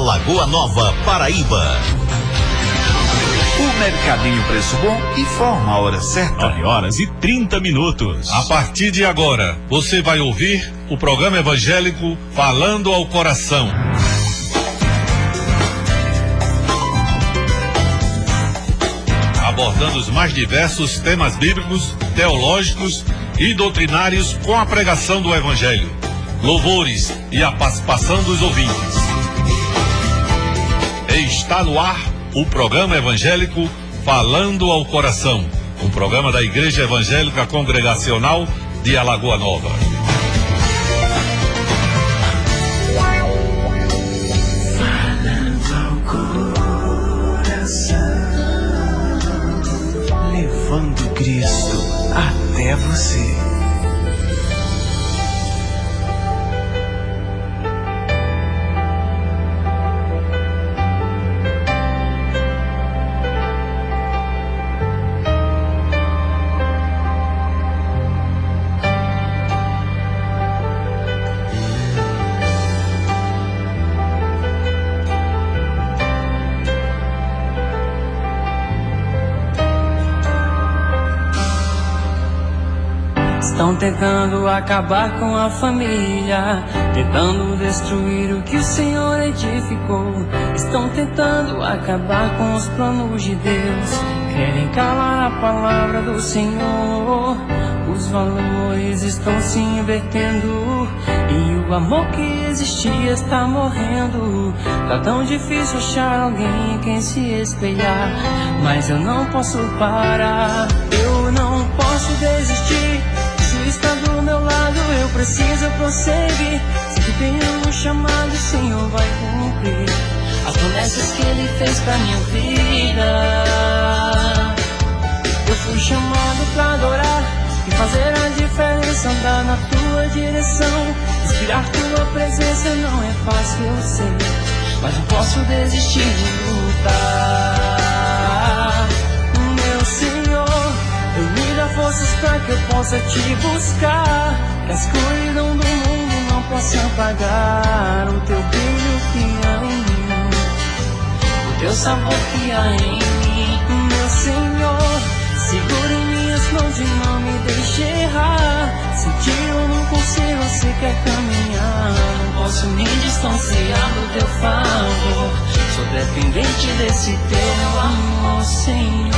Alagoa Nova, Paraíba. O Mercadinho Preço Bom informa a hora certa. 9h30. A partir de agora, você vai ouvir o programa evangélico Falando ao Coração. Abordando os mais diversos temas bíblicos, teológicos e doutrinários com a pregação do Evangelho, louvores e a participação dos ouvintes. Está no ar o programa evangélico Falando ao Coração, um programa da Igreja Evangélica Congregacional de Alagoa Nova. Falando ao coração, levando Cristo até você. Estão tentando acabar com a família, tentando destruir o que o Senhor edificou. Estão tentando acabar com os planos de Deus, querem calar a palavra do Senhor. Os valores estão se invertendo e o amor que existia está morrendo. Tá tão difícil achar alguém em quem se espelhar, mas eu não posso parar, eu não posso desistir. Jesus está do meu lado, eu preciso prosseguir. Se tu tem um chamado, o Senhor vai cumprir as promessas que Ele fez pra minha vida. Eu fui chamado pra adorar e fazer a diferença, andar na tua direção. Respirar tua presença não é fácil, eu sei, mas não posso desistir de lutar. Meu Senhor, eu me dá forças pra que eu possa te buscar, que a escuridão do mundo não possa apagar o teu brilho que há em mim, o teu sabor que há em mim. Meu Senhor, segura em minhas mãos e não me deixe errar. Sem ti eu não consigo sequer caminhar, não posso me distanciar do teu favor. Sou dependente desse teu amor, Senhor.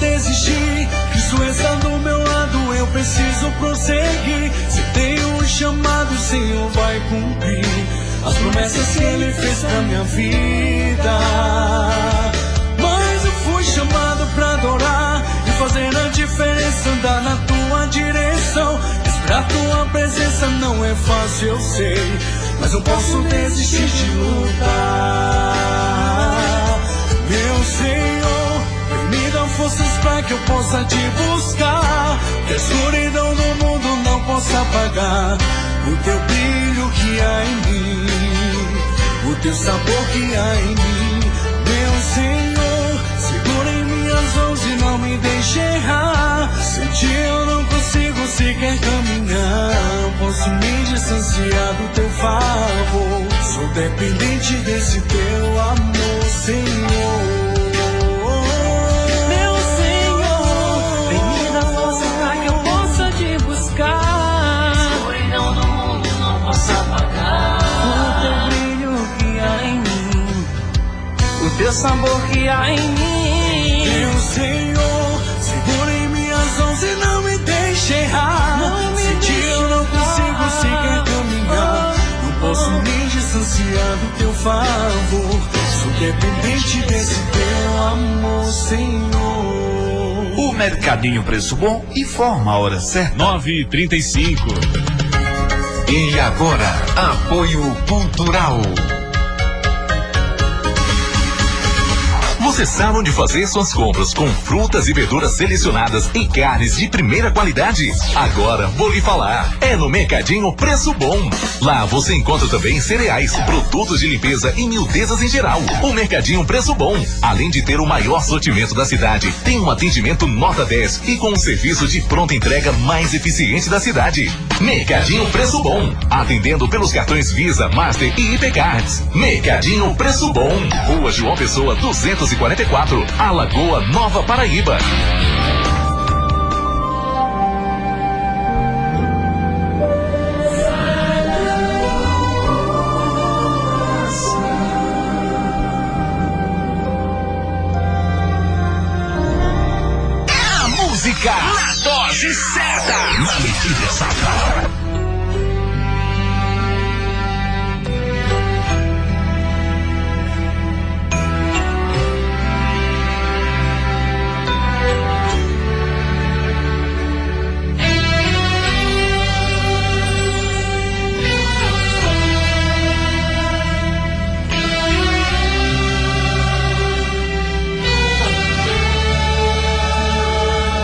Desistir, Cristo está do meu lado, eu preciso prosseguir. Se tem um chamado, o Senhor vai cumprir as promessas que Ele fez pra minha vida. Mas eu fui chamado pra adorar e fazer a diferença, andar na tua direção. Esperar tua presença não é fácil, eu sei, mas eu posso desistir de lutar. Meu Senhor, me dá forças pra que eu possa te buscar, que a escuridão do mundo não possa apagar o teu brilho que há em mim, o teu sabor que há em mim. Meu Senhor, segura em minhas mãos e não me deixe errar. Sem ti eu não consigo sequer caminhar, não posso me distanciar do teu favor. Sou dependente desse teu amor, Senhor. Escuridão do mundo não possa apagar o teu brilho que há em mim, o teu sabor que há em mim. Meu Senhor, segura em minhas mãos e não me deixe errar. Sem ti eu não consigo sequer caminhar, não posso me distanciar do teu favor. Sou dependente desse teu amor, Senhor. O Mercadinho Preço Bom informa a hora certa. 9h35. E agora, apoio cultural. Você sabe onde fazer suas compras com frutas e verduras selecionadas e carnes de primeira qualidade? Agora vou lhe falar. É no Mercadinho Preço Bom. Lá você encontra também cereais, produtos de limpeza e miudezas em geral. O Mercadinho Preço Bom, além de ter o maior sortimento da cidade, tem um atendimento nota 10 e com um serviço de pronta entrega mais eficiente da cidade. Mercadinho Preço Bom, atendendo pelos cartões Visa, Master e Hipercards. Mercadinho Preço Bom, Rua João Pessoa 244, Alagoa, Nova Paraíba. A música na dose certa, na medida exata.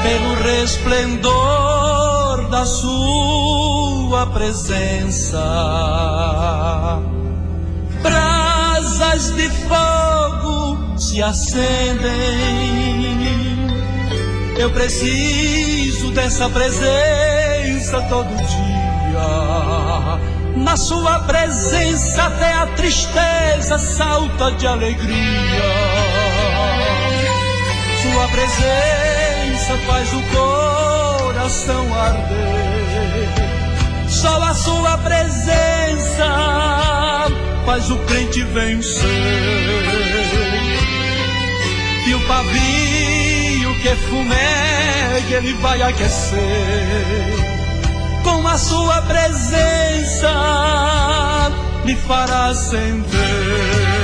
Pelo resplendor da sua presença, brasas de fogo se acendem. Eu preciso dessa presença todo dia. Na sua presença até a tristeza salta de alegria. Sua presença faz o coração arder. Só a sua presença faz o crente vencer. E o pavio que fumega ele vai aquecer. Com a sua presença me fará acender.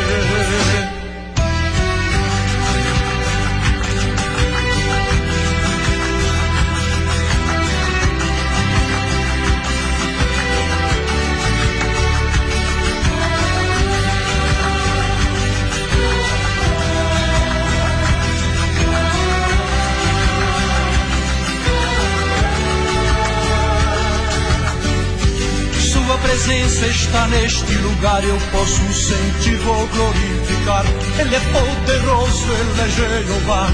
Sua presença está neste lugar, eu posso sentir, vou glorificar. Ele é poderoso, ele é Jeová,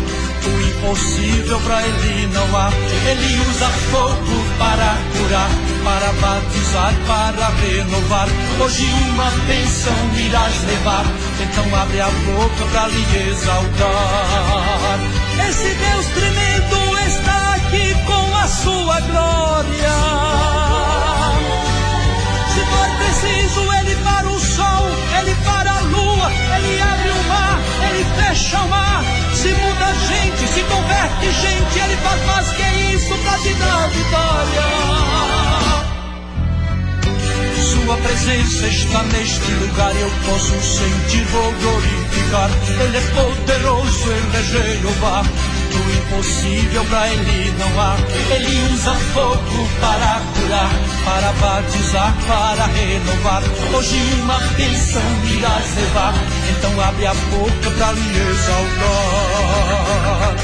o impossível pra ele não há. Ele usa fogo para curar, para batizar, para renovar. Hoje uma bênção irás levar, então abre a boca pra lhe exaltar. Esse Deus tremendo está aqui com a sua glória. Se for preciso, ele para o sol, ele para a lua, ele abre o mar, ele fecha o mar. Se muda gente, se converte gente, ele faz mais que isso pra te dar vitória. Sua presença está neste lugar, eu posso sentir, vou glorificar. Ele é poderoso, ele é Jeová, o impossível pra ele não há. Ele usa fogo para curar, para batizar, para renovar. Hoje uma bênção irás levar, então abre a boca pra lhe exaltar.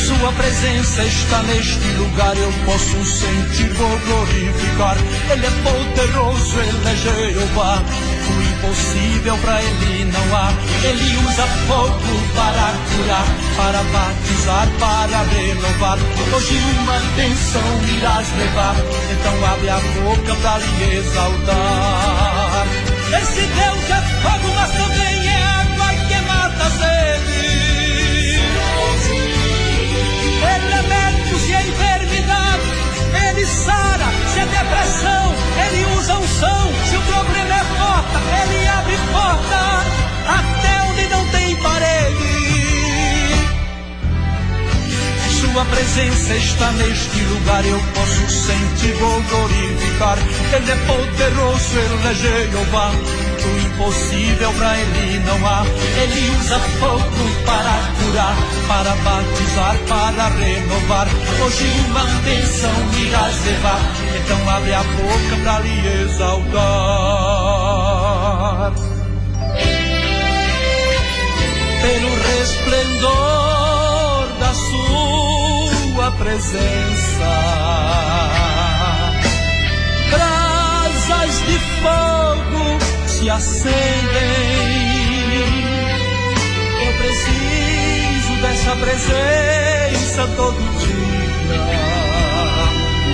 Sua presença está neste lugar, eu posso sentir, vou glorificar. Ele é poderoso, ele é Jeová, o impossível pra ele não há. Ele usa fogo para curar, para batizar, para renovar. Hoje uma bênção irás levar, então abre a boca pra lhe exaltar. Esse Deus é fogo, mas também é água que mata a sede. Ele é médico se é enfermidade, ele sara se é depressão, ele usa unção, se o problema é porta, ele abre porta, até onde não tem parede. Sua presença está neste lugar, eu posso sentir, vou glorificar. Ele é poderoso, Ele é Jeová, o impossível pra Ele não há. Ele usa fogo para curar, para batizar, para renovar. Hoje uma bênção irás levar, então abre a boca pra lhe exaltar. Pelo resplendor da sua presença, brasas de fogo se acendem. Eu preciso dessa presença todo dia.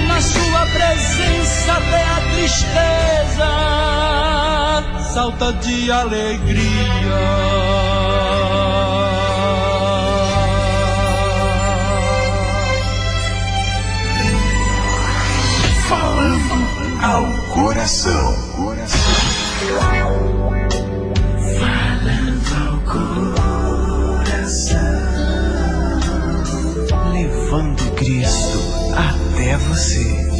Na sua presença até a tristeza salta de alegria. Falando ao coração. Falando ao coração. Levando Cristo até você.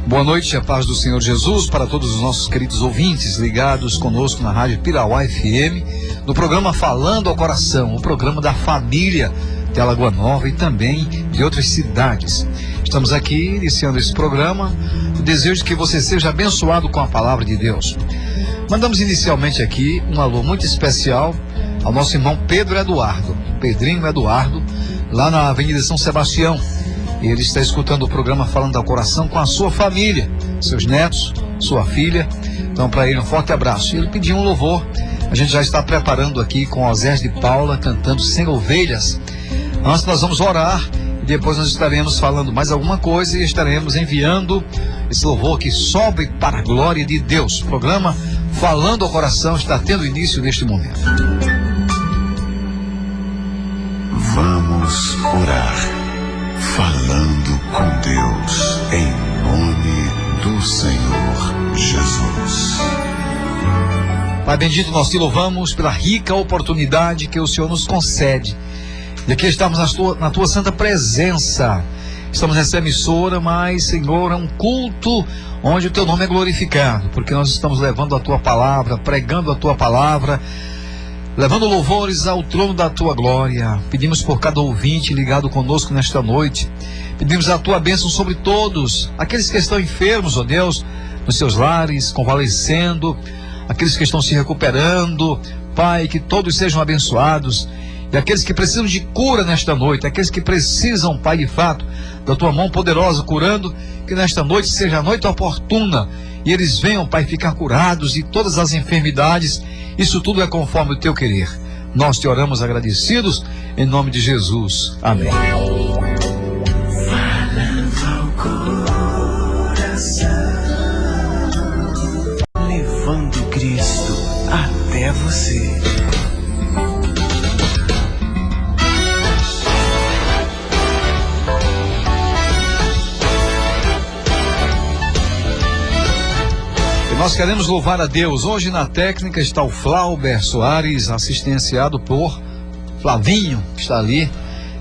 Boa noite, a paz do Senhor Jesus para todos os nossos queridos ouvintes ligados conosco na Rádio Pirauá FM, no programa Falando ao Coração, o programa da família de Alagoa Nova e também de outras cidades. Estamos aqui iniciando esse programa, o desejo de que você seja abençoado com a palavra de Deus. Mandamos inicialmente aqui um alô muito especial ao nosso irmão Pedro Eduardo, Pedrinho Eduardo, lá na Avenida São Sebastião. Ele está escutando o programa Falando ao Coração com a sua família, seus netos, sua filha. Então, para ele, um forte abraço. Ele pediu um louvor. A gente já está preparando aqui com Osés de Paula, cantando Sem Ovelhas. Antes nós vamos orar e depois nós estaremos falando mais alguma coisa e estaremos enviando esse louvor que sobe para a glória de Deus. O programa Falando ao Coração está tendo início neste momento. Vamos orar. Falando com Deus, em nome do Senhor Jesus. Pai bendito, nós te louvamos pela rica oportunidade que o Senhor nos concede. E aqui estamos na tua santa presença. Estamos nessa emissora, mas, Senhor, é um culto onde o teu nome é glorificado, porque nós estamos levando a tua palavra, pregando a tua palavra, levando louvores ao trono da tua glória. Pedimos por cada ouvinte ligado conosco nesta noite. Pedimos a tua bênção sobre todos, aqueles que estão enfermos, ó Deus, nos seus lares, convalescendo, aqueles que estão se recuperando. Pai, que todos sejam abençoados. E aqueles que precisam de cura nesta noite, aqueles que precisam, Pai, de fato, da tua mão poderosa curando, que nesta noite seja a noite oportuna e eles venham, Pai, ficar curados de todas as enfermidades. Isso tudo é conforme o teu querer. Nós te oramos agradecidos em nome de Jesus. Amém. Falando ao coração, levando Cristo até você. Nós queremos louvar a Deus. Hoje na técnica está o Flauber Soares, assistenciado por Flavinho, que está ali,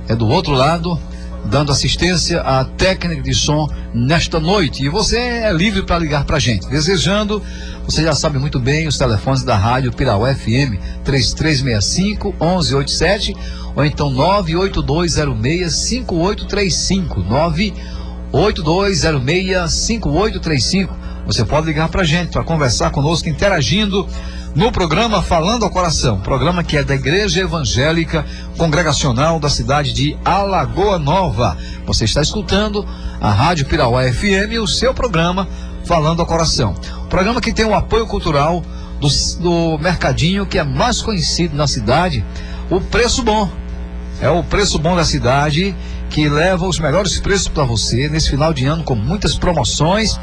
é do outro lado, dando assistência à técnica de som nesta noite. E você é livre para ligar para a gente. Desejando, você já sabe muito bem os telefones da Rádio Pirauá FM, 3365-1187, ou então 98206-5835, 98206-5835. Você pode ligar pra gente, para conversar conosco, interagindo no programa Falando ao Coração, programa que é da Igreja Evangélica Congregacional da cidade de Alagoa Nova. Você está escutando a Rádio Pirauá FM, o seu programa Falando ao Coração. Programa que tem o apoio cultural do mercadinho que é mais conhecido na cidade, o Preço Bom. É o Preço Bom da cidade que leva os melhores preços para você nesse final de ano, com muitas promoções.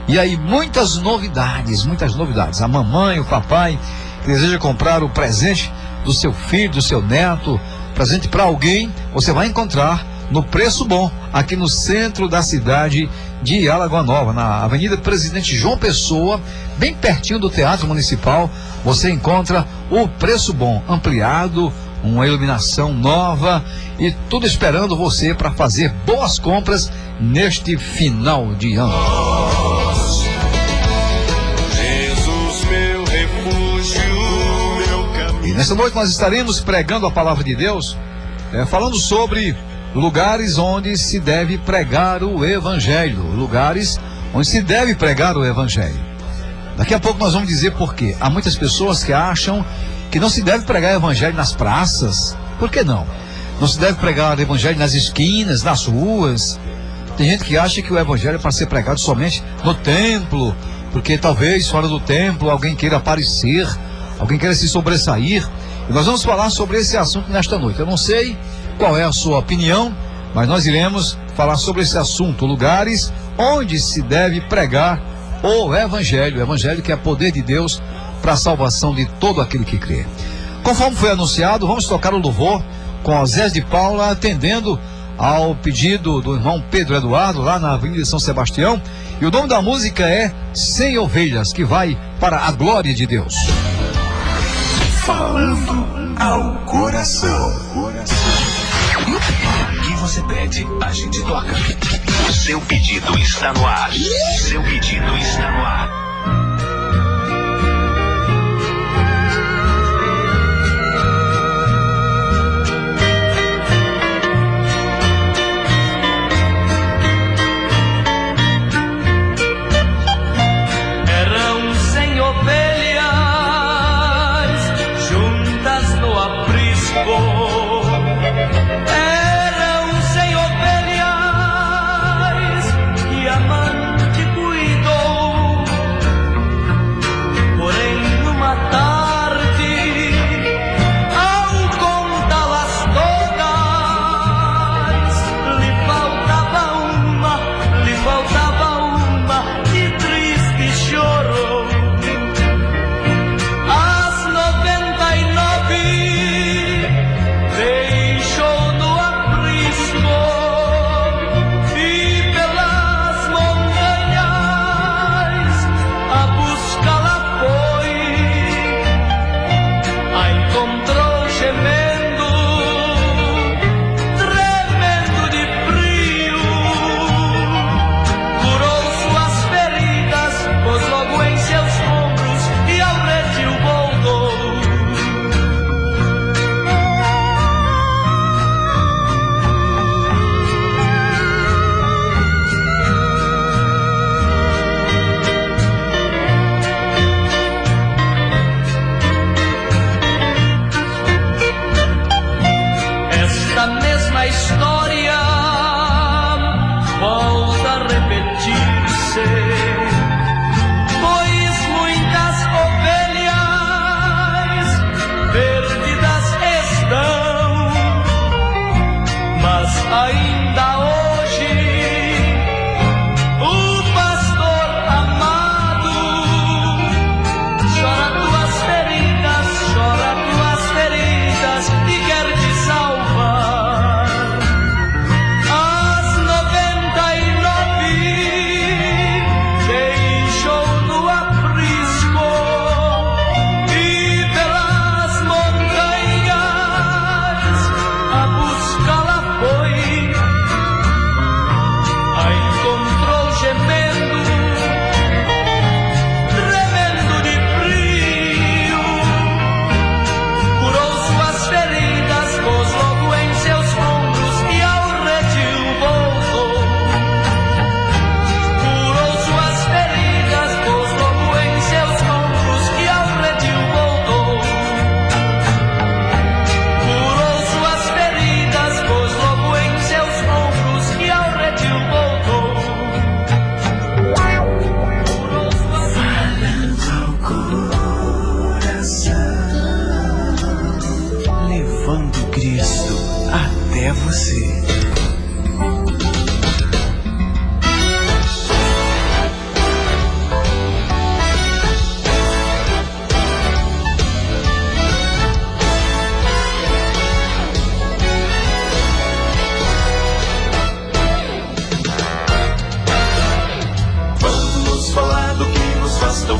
E aí, muitas novidades. A mamãe, o papai, que deseja comprar o presente do seu filho, do seu neto, presente para alguém, você vai encontrar no Preço Bom, aqui no centro da cidade de Alagoa Nova, na Avenida Presidente João Pessoa, bem pertinho do Teatro Municipal. Você encontra o Preço Bom ampliado, uma iluminação nova e tudo esperando você para fazer boas compras neste final de ano. E nesta noite nós estaremos pregando a palavra de Deus, falando sobre lugares onde se deve pregar o Evangelho, lugares onde se deve pregar o Evangelho. Daqui a pouco nós vamos dizer por quê. Há muitas pessoas que acham que não se deve pregar o Evangelho nas praças. Por que não? Não se deve pregar o Evangelho nas esquinas, nas ruas. Tem gente que acha que o Evangelho é para ser pregado somente no templo, porque talvez fora do templo alguém queira aparecer, alguém queira se sobressair. E nós vamos falar sobre esse assunto nesta noite. Eu não sei qual é a sua opinião, mas nós iremos falar sobre esse assunto, lugares onde se deve pregar o Evangelho que é poder de Deus para a salvação de todo aquele que crê. Conforme foi anunciado, vamos tocar o louvor com Osés de Paula, atendendo ao pedido do irmão Pedro Eduardo, lá na Avenida São Sebastião. E o nome da música é Sem Ovelhas, que vai para a glória de Deus. Falando ao coração. O que você pede, a gente toca. O seu pedido está no ar. Seu pedido está no ar. Eram 100 ovelhas que a mãe te cuidou.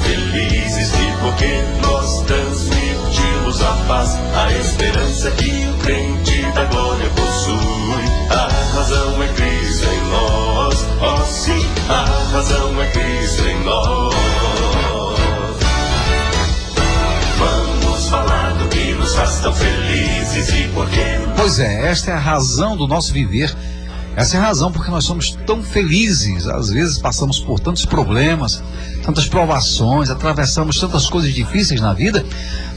felizes e porque nós transmitimos a paz, a esperança que o crente da glória possui. A razão é Cristo em nós, oh sim, a razão é Cristo em nós. Vamos falar do que nos faz tão felizes e porque... Pois é, esta é a razão do nosso viver. Essa é a razão porque nós somos tão felizes. Às vezes passamos por tantos problemas, tantas provações, atravessamos tantas coisas difíceis na vida,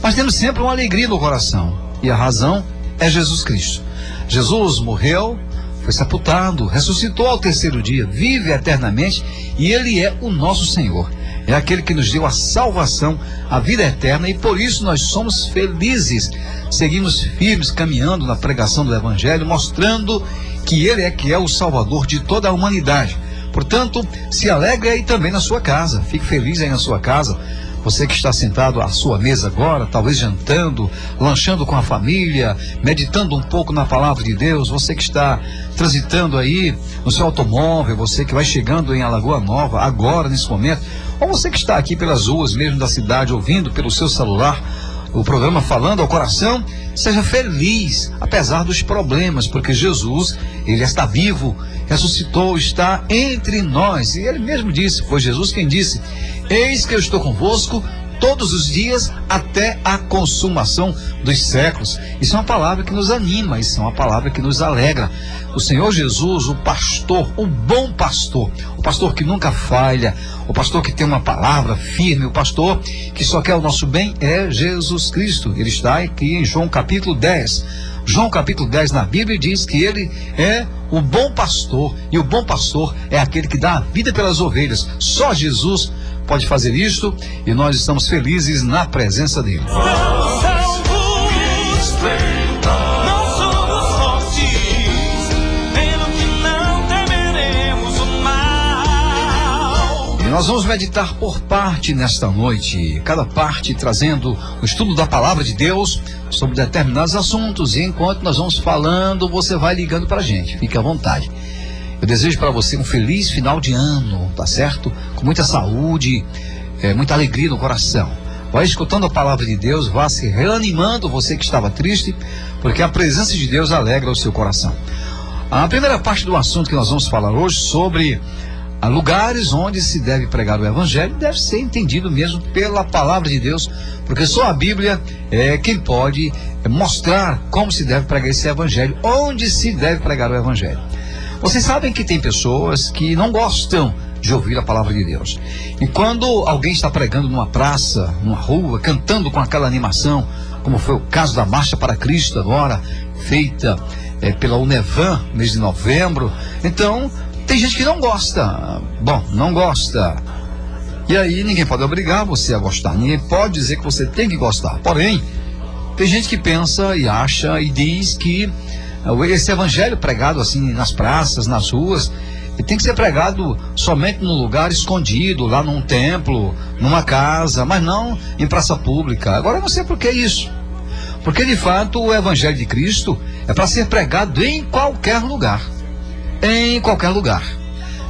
mas temos sempre uma alegria no coração. E a razão é Jesus Cristo. Jesus morreu, foi sepultado, ressuscitou ao terceiro dia, vive eternamente e Ele é o nosso Senhor. É aquele que nos deu a salvação, a vida eterna, e por isso nós somos felizes. Seguimos firmes, caminhando na pregação do Evangelho, mostrando que Ele é o Salvador de toda a humanidade. Portanto, se alegre aí também na sua casa, fique feliz aí na sua casa. Você que está sentado à sua mesa agora, talvez jantando, lanchando com a família, meditando um pouco na palavra de Deus, você que está transitando aí no seu automóvel, você que vai chegando em Alagoa Nova agora, nesse momento, ou você que está aqui pelas ruas mesmo da cidade, ouvindo pelo seu celular o programa Falando ao Coração, seja feliz, apesar dos problemas, porque Jesus, Ele está vivo, ressuscitou, está entre nós, e Ele mesmo disse, foi Jesus quem disse, eis que eu estou convosco todos os dias até a consumação dos séculos. Isso é uma palavra que nos anima, isso é uma palavra que nos alegra. O Senhor Jesus, o pastor, o bom pastor, o pastor que nunca falha, o pastor que tem uma palavra firme, o pastor que só quer o nosso bem é Jesus Cristo. Ele está aqui em João capítulo 10. João capítulo 10 na Bíblia diz que Ele é o bom pastor, e o bom pastor é aquele que dá a vida pelas ovelhas. Só Jesus pode fazer isto e nós estamos felizes na presença dele. E nós vamos meditar por parte nesta noite, cada parte trazendo o estudo da palavra de Deus sobre determinados assuntos, e enquanto nós vamos falando, você vai ligando para a gente, fique à vontade. Eu desejo para você um feliz final de ano, tá certo? Com muita saúde, muita alegria no coração. Vai escutando a palavra de Deus, vá se reanimando, você que estava triste, porque a presença de Deus alegra o seu coração. A primeira parte do assunto que nós vamos falar hoje sobre lugares onde se deve pregar o Evangelho deve ser entendido mesmo pela palavra de Deus, porque só a Bíblia é quem pode mostrar como se deve pregar esse Evangelho, onde se deve pregar o Evangelho. Vocês sabem que tem pessoas que não gostam de ouvir a palavra de Deus. E quando alguém está pregando numa praça, numa rua, cantando com aquela animação, como foi o caso da Marcha para Cristo agora, feita pela Unevan, mês de novembro, então tem gente que não gosta. Bom, não gosta. E aí ninguém pode obrigar você a gostar, ninguém pode dizer que você tem que gostar. Porém, tem gente que pensa e acha e diz que esse evangelho pregado assim nas praças, nas ruas, ele tem que ser pregado somente num lugar escondido, lá num templo, numa casa, mas não em praça pública. Agora eu não sei por que isso. Porque de fato o evangelho de Cristo é para ser pregado em qualquer lugar. Em qualquer lugar.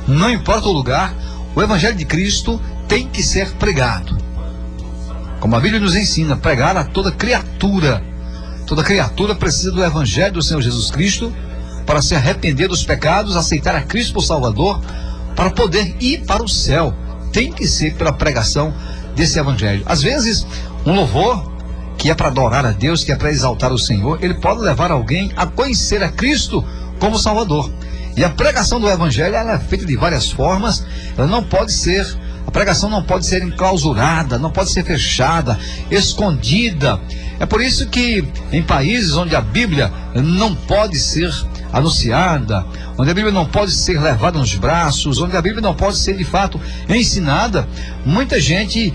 Não importa o lugar, o evangelho de Cristo tem que ser pregado. Como a Bíblia nos ensina, pregar a toda criatura. Toda criatura precisa do Evangelho do Senhor Jesus Cristo para se arrepender dos pecados, aceitar a Cristo por Salvador, para poder ir para o céu. Tem que ser pela pregação desse Evangelho. Às vezes, um louvor que é para adorar a Deus, que é para exaltar o Senhor, ele pode levar alguém a conhecer a Cristo como Salvador. E a pregação do Evangelho, ela é feita de várias formas. Ela não pode ser, a pregação não pode ser enclausurada, não pode ser fechada, escondida. É por isso que em países onde a Bíblia não pode ser anunciada, onde a Bíblia não pode ser levada nos braços, onde a Bíblia não pode ser de fato ensinada, muita gente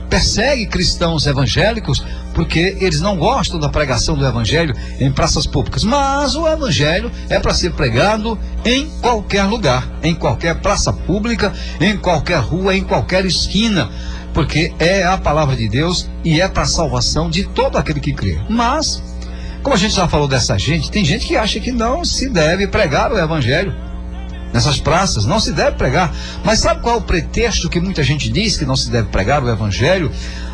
persegue cristãos evangélicos porque eles não gostam da pregação do Evangelho em praças públicas. Mas o Evangelho é para ser pregado em qualquer lugar, em qualquer praça pública, em qualquer rua, em qualquer esquina, porque é a palavra de Deus e é para a salvação de todo aquele que crê. Mas, como a gente já falou dessa gente, tem gente que acha que não se deve pregar o Evangelho Nessas praças não se deve pregar. Mas sabe qual é o pretexto que muita gente diz que não se deve pregar o evangelho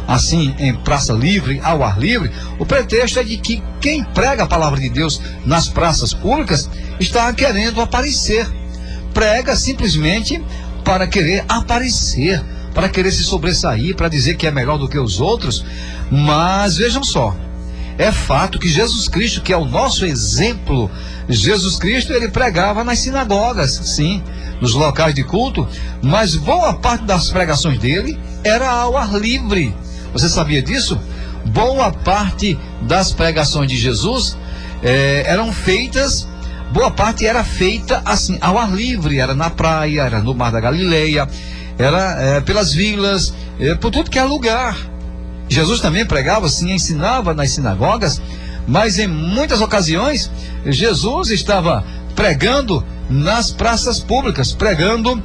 assim em praça livre, ao ar livre? O pretexto é de que quem prega a palavra de Deus nas praças públicas está querendo aparecer. Prega simplesmente para querer aparecer, para querer se sobressair, para dizer que é melhor do que os outros. Mas vejam só, é fato que Jesus Cristo, que é o nosso exemplo, Jesus Cristo, ele pregava nas sinagogas, sim, nos locais de culto, mas boa parte das pregações dele era ao ar livre. Você sabia disso? Boa parte das pregações de Jesus eram feitas, boa parte era feita assim, ao ar livre, era na praia, era no Mar da Galileia, era pelas vilas, por tudo que é lugar. Jesus também pregava assim, ensinava nas sinagogas, mas em muitas ocasiões Jesus estava pregando nas praças públicas, pregando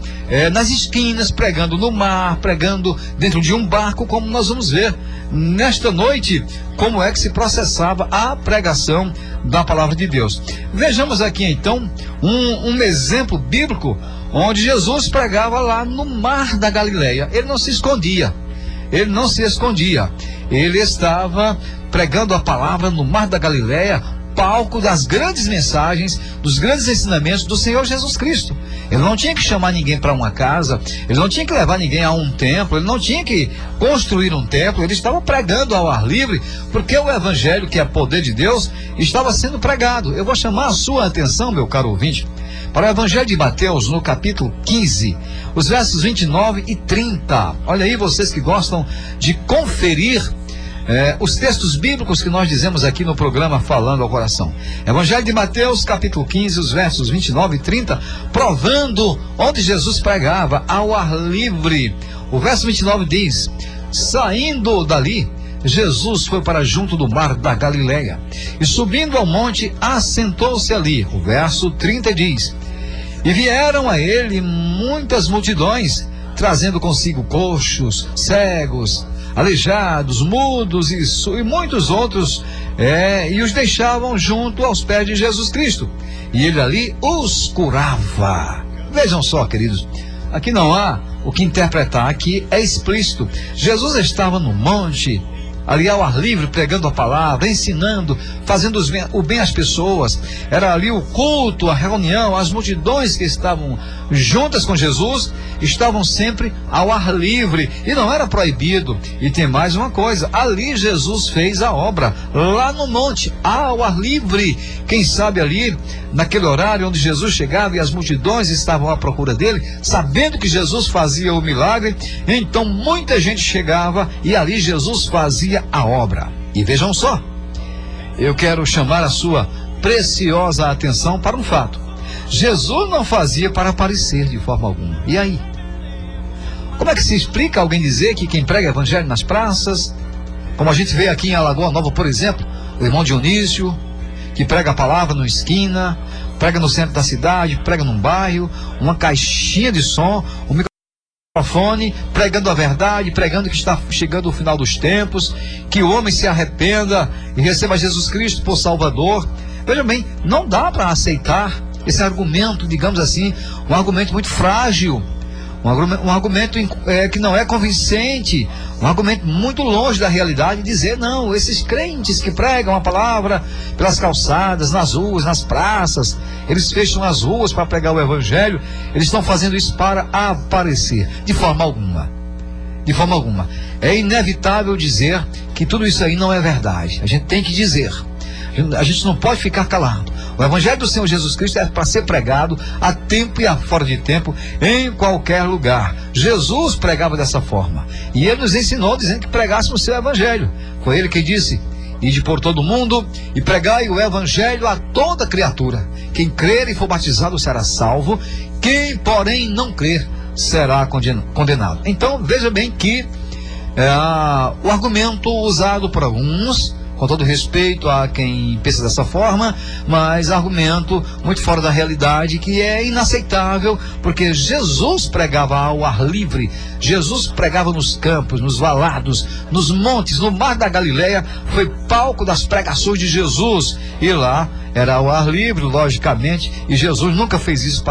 nas esquinas, pregando no mar, pregando dentro de um barco, como nós vamos ver nesta noite, como é que se processava a pregação da palavra de Deus. Vejamos aqui então um exemplo bíblico onde Jesus pregava lá no Mar da Galileia. Ele não se escondia. Ele não se escondia, ele estava pregando a palavra no Mar da Galileia, palco das grandes mensagens, dos grandes ensinamentos do Senhor Jesus Cristo. Ele não tinha que chamar ninguém para uma casa, ele não tinha que levar ninguém a um templo, ele não tinha que construir um templo, ele estava pregando ao ar livre, porque o evangelho, que é poder de Deus, estava sendo pregado. Eu vou chamar a sua atenção, meu caro ouvinte, para o Evangelho de Mateus, no capítulo 15, os versos 29 e 30. Olha aí, vocês que gostam de conferir os textos bíblicos que nós dizemos aqui no programa Falando ao Coração. Evangelho de Mateus, capítulo 15, os versos 29 e 30, provando onde Jesus pregava ao ar livre. O verso 29 diz: saindo dali, Jesus foi para junto do Mar da Galileia, e subindo ao monte, assentou-se ali. O verso 30 diz: e vieram a ele muitas multidões, trazendo consigo coxos, cegos, aleijados, mudos e muitos outros, e os deixavam junto aos pés de Jesus Cristo, e ele ali os curava. Vejam só, queridos, aqui não há o que interpretar, aqui é explícito. Jesus estava no monte, ali ao ar livre, pregando a palavra, ensinando, fazendo o bem às pessoas. Era ali o culto, a reunião, as multidões que estavam juntas com Jesus, estavam sempre ao ar livre, e não era proibido. E tem mais uma coisa, ali Jesus fez a obra, lá no monte, ao ar livre. Quem sabe ali, naquele horário onde Jesus chegava e as multidões estavam à procura dele, sabendo que Jesus fazia o milagre, então muita gente chegava e ali Jesus fazia a obra. E vejam só, eu quero chamar a sua preciosa atenção para um fato: Jesus não fazia para aparecer de forma alguma. E aí? Como é que se explica alguém dizer que quem prega evangelho nas praças, como a gente vê aqui em Alagoa Nova, por exemplo, o irmão Dionísio, que prega a palavra numa esquina, prega no centro da cidade, prega num bairro, uma caixinha de som, um microfone, pregando a verdade, pregando que está chegando o final dos tempos, que o homem se arrependa e receba Jesus Cristo por Salvador. Veja bem, não dá para aceitar esse argumento, digamos assim, um argumento muito frágil, um argumento que não é convincente, um argumento muito longe da realidade, dizer: não, esses crentes que pregam a palavra pelas calçadas, nas ruas, nas praças, eles fecham as ruas para pregar o evangelho, eles estão fazendo isso para aparecer. De forma alguma. De forma alguma. É inevitável dizer que tudo isso aí não é verdade. A gente tem que dizer. A gente não pode ficar calado. O evangelho do Senhor Jesus Cristo é para ser pregado a tempo e a fora de tempo, em qualquer lugar. Jesus pregava dessa forma, e ele nos ensinou dizendo que pregássemos o seu evangelho. Foi ele que disse: ide por todo mundo e pregai o evangelho a toda criatura. Quem crer e for batizado será salvo, quem porém não crer será condenado. Então veja bem que o argumento usado por alguns, com todo respeito a quem pensa dessa forma, mas argumento muito fora da realidade, que é inaceitável, porque Jesus pregava ao ar livre, Jesus pregava nos campos, nos valados, nos montes, no Mar da Galileia, foi palco das pregações de Jesus, e lá era ao ar livre, logicamente, e Jesus nunca fez isso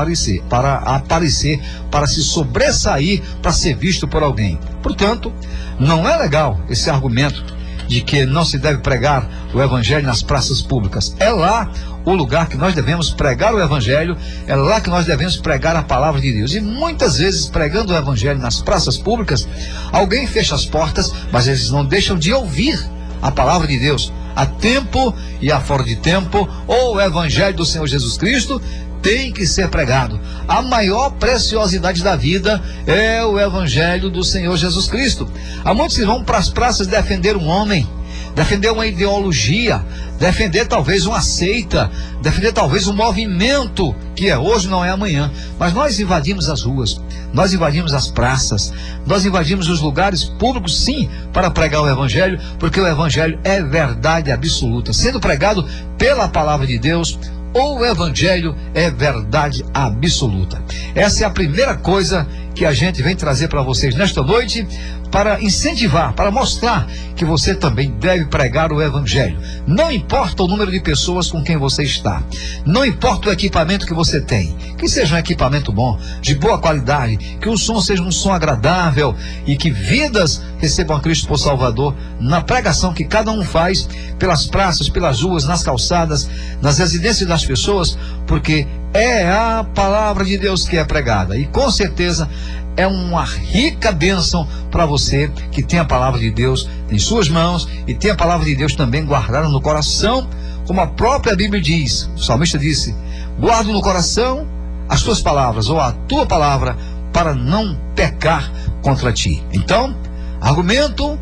para aparecer, para se sobressair, para ser visto por alguém. Portanto, não é legal esse argumento de que não se deve pregar o evangelho nas praças públicas. É lá o lugar que nós devemos pregar o evangelho, é lá que nós devemos pregar a palavra de Deus. E muitas vezes, pregando o evangelho nas praças públicas, alguém fecha as portas, mas eles não deixam de ouvir a palavra de Deus. A tempo e a fora de tempo, ou o evangelho do Senhor Jesus Cristo tem que ser pregado. A maior preciosidade da vida é o evangelho do Senhor Jesus Cristo. Há muitos que vão para as praças defender um homem, defender uma ideologia, defender talvez uma seita, defender talvez um movimento que é hoje, não é amanhã. Mas nós invadimos as ruas, nós invadimos as praças, nós invadimos os lugares públicos, sim, para pregar o evangelho, porque o evangelho é verdade absoluta, sendo pregado pela palavra de Deus. O evangelho é verdade absoluta. Essa é a primeira coisa que a gente vem trazer para vocês nesta noite, para incentivar, para mostrar que você também deve pregar o evangelho. Não importa o número de pessoas com quem você está, não importa o equipamento que você tem, que seja um equipamento bom, de boa qualidade, que o som seja um som agradável e que vidas recebam a Cristo por Salvador na pregação que cada um faz pelas praças, pelas ruas, nas calçadas, nas residências das pessoas, porque é a palavra de Deus que é pregada, e com certeza é uma rica bênção para você que tem a palavra de Deus em suas mãos e tem a palavra de Deus também guardada no coração, como a própria Bíblia diz. O salmista disse: guarda no coração as tuas palavras, ou a tua palavra, para não pecar contra ti. Então, argumento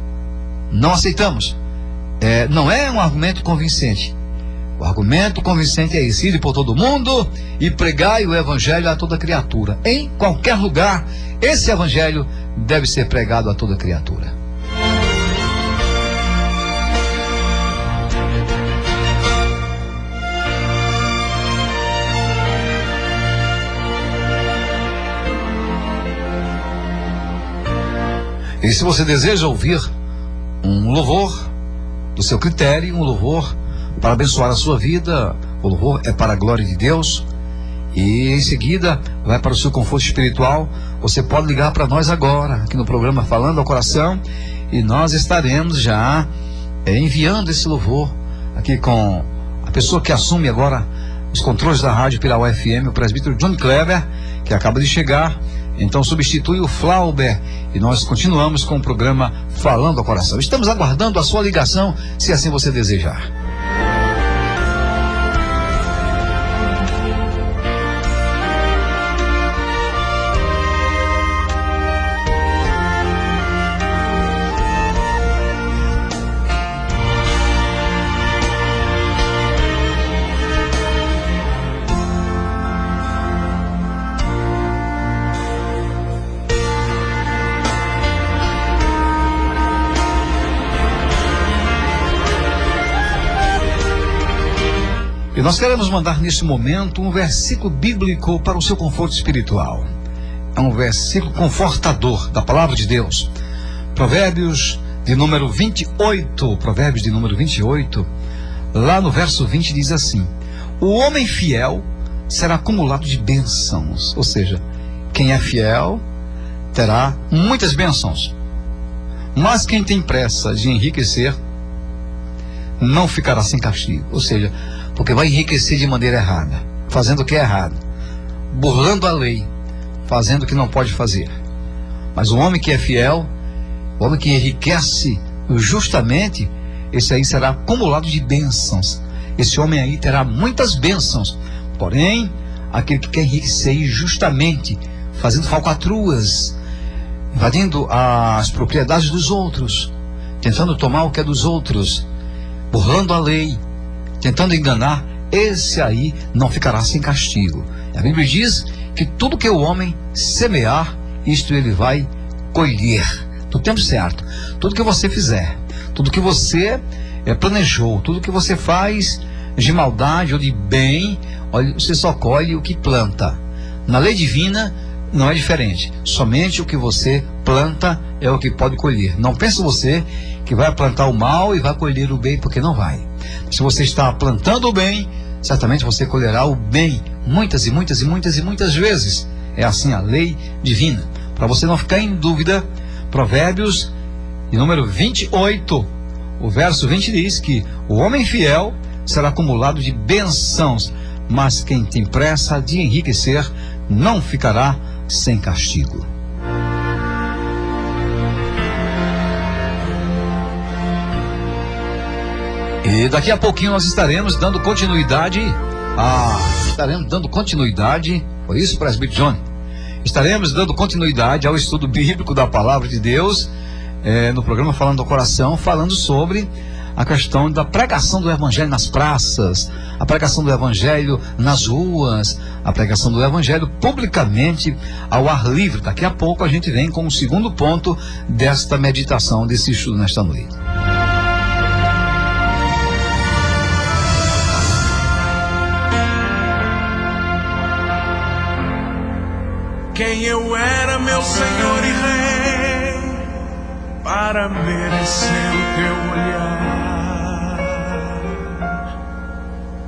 não aceitamos. Não é um argumento convincente. O argumento convincente é esse: ir por todo mundo e pregai o evangelho a toda criatura. Em qualquer lugar, esse evangelho deve ser pregado a toda criatura. E se você deseja ouvir um louvor do seu critério, um louvor para abençoar a sua vida, o louvor é para a glória de Deus, e em seguida vai para o seu conforto espiritual, você pode ligar para nós agora, aqui no programa Falando ao Coração, e nós estaremos já enviando esse louvor aqui com a pessoa que assume agora os controles da rádio Pirau FM, o presbítero John Kleber, que acaba de chegar. Então substitui o Flauber e nós continuamos com o programa Falando ao Coração. Estamos aguardando a sua ligação, se assim você desejar. E nós queremos mandar neste momento um versículo bíblico para o seu conforto espiritual. É um versículo confortador da palavra de Deus. Provérbios de número 28, lá no verso 20 diz assim: o homem fiel será acumulado de bênçãos. Ou seja, quem é fiel terá muitas bênçãos. Mas quem tem pressa de enriquecer não ficará sem castigo. Ou seja, porque vai enriquecer de maneira errada, fazendo o que é errado, burlando a lei, fazendo o que não pode fazer. Mas o homem que é fiel, o homem que enriquece justamente, esse aí será acumulado de bênçãos. Esse homem aí terá muitas bênçãos. Porém, aquele que quer enriquecer injustamente, fazendo falcatruas, invadindo as propriedades dos outros, tentando tomar o que é dos outros, burlando a lei, tentando enganar, esse aí não ficará sem castigo. A Bíblia diz que tudo que o homem semear, isto ele vai colher no tempo certo. Tudo que você fizer, tudo que você planejou, tudo que você faz de maldade ou de bem, olha, você só colhe o que planta. Na lei divina não é diferente. Somente o que você planta é o que pode colher. Não pense você que vai plantar o mal e vai colher o bem, porque não vai. Se você está plantando o bem, certamente você colherá o bem muitas e muitas e muitas e muitas vezes. É assim a lei divina. Para você não ficar em dúvida, Provérbios, de número 28, o verso 20 diz que o homem fiel será acumulado de bênçãos, mas quem tem pressa de enriquecer não ficará sem castigo. E daqui a pouquinho nós estaremos dando continuidade foi isso, presbítero Johnny? Estaremos dando continuidade ao estudo bíblico da Palavra de Deus, no programa Falando do Coração, falando sobre a questão da pregação do Evangelho nas praças, a pregação do Evangelho nas ruas, a pregação do Evangelho publicamente ao ar livre. Daqui a pouco a gente vem com o segundo ponto desta meditação, desse estudo nesta noite. Quem eu era, meu Senhor e Rei, para merecer o teu olhar.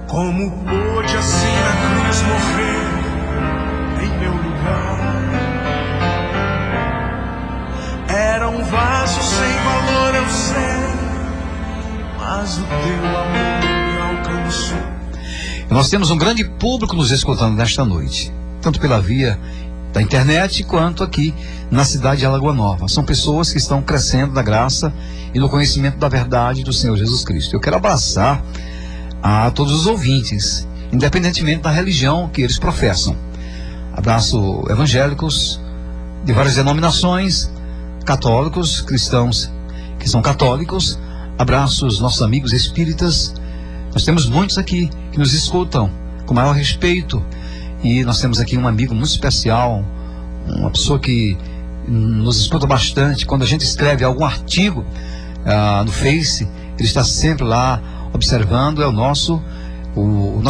Como pôde assim na cruz morrer em meu lugar? Era um vaso sem valor, eu sei, mas o teu amor me alcançou. Nós temos um grande público nos escutando nesta noite, tanto pela via da internet quanto aqui na cidade de Alagoa Nova. São pessoas que estão crescendo na graça e no conhecimento da verdade do Senhor Jesus Cristo. Eu quero abraçar a todos os ouvintes, independentemente da religião que eles professam. Abraço evangélicos de várias denominações, católicos, cristãos que são católicos. Abraço os nossos amigos espíritas. Nós temos muitos aqui que nos escutam com maior respeito. E nós temos aqui um amigo muito especial, uma pessoa que nos escuta bastante. Quando a gente escreve algum artigo no Face, ele está sempre lá observando. É o nosso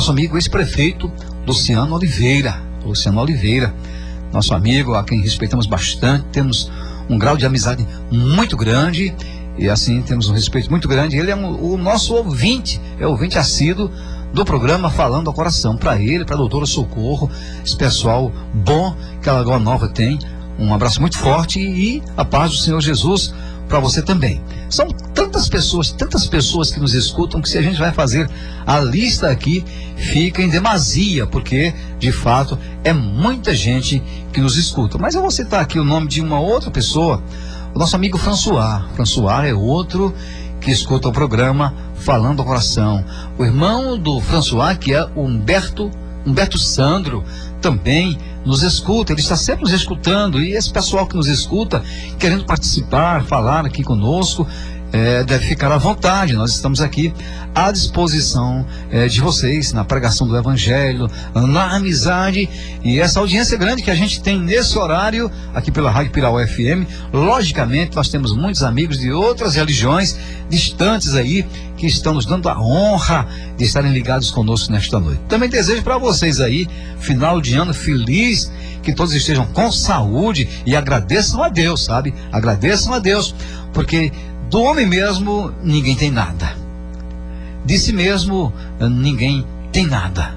amigo ex-prefeito Luciano Oliveira, nosso amigo a quem respeitamos bastante, temos um grau de amizade muito grande e assim temos um respeito muito grande. Ele é o nosso ouvinte, ouvinte assíduo do programa Falando ao Coração. Para ele, para a doutora Socorro, esse pessoal bom que a Alagoa Nova tem, um abraço muito forte e a paz do Senhor Jesus para você também. São tantas pessoas que nos escutam, que se a gente vai fazer a lista aqui, fica em demasia, porque de fato é muita gente que nos escuta. Mas eu vou citar aqui o nome de uma outra pessoa, o nosso amigo François. François é outro que escuta o programa Falando ao Coração. O irmão do François, que é o Humberto Sandro, também nos escuta. Ele está sempre nos escutando. E esse pessoal que nos escuta, querendo participar, falar aqui conosco, deve ficar à vontade. Nós estamos aqui à disposição de vocês, na pregação do Evangelho, na amizade, e essa audiência grande que a gente tem nesse horário aqui pela Rádio Pirau FM. Logicamente nós temos muitos amigos de outras religiões distantes aí, que estão nos dando a honra de estarem ligados conosco nesta noite. Também desejo para vocês aí, final de ano feliz, que todos estejam com saúde, e agradeçam a Deus, sabe? Agradeçam a Deus, porque do homem mesmo ninguém tem nada, de si mesmo ninguém tem nada.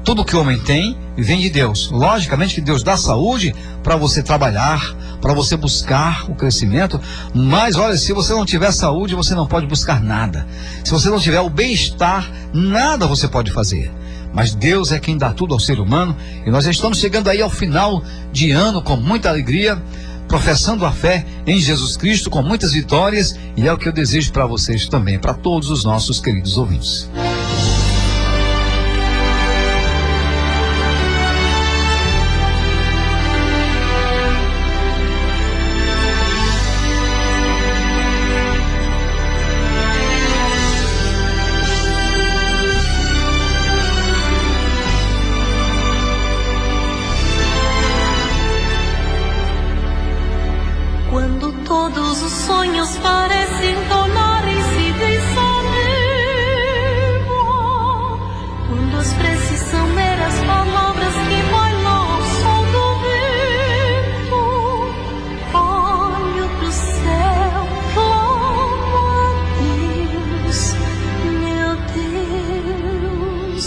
Tudo que o homem tem vem de Deus. Logicamente que Deus dá saúde para você trabalhar, para você buscar o crescimento, mas olha, se você não tiver saúde, você não pode buscar nada. Se você não tiver o bem-estar, nada você pode fazer. Mas Deus é quem dá tudo ao ser humano, e nós estamos chegando aí ao final de ano com muita alegria, professando a fé em Jesus Cristo com muitas vitórias, e é o que eu desejo para vocês também, para todos os nossos queridos ouvintes. Todos os sonhos parecem tornarem-se desanimo, quando as preces são meras palavras que bailam ao som do vento. Olho pro céu, clamo a Deus, meu Deus.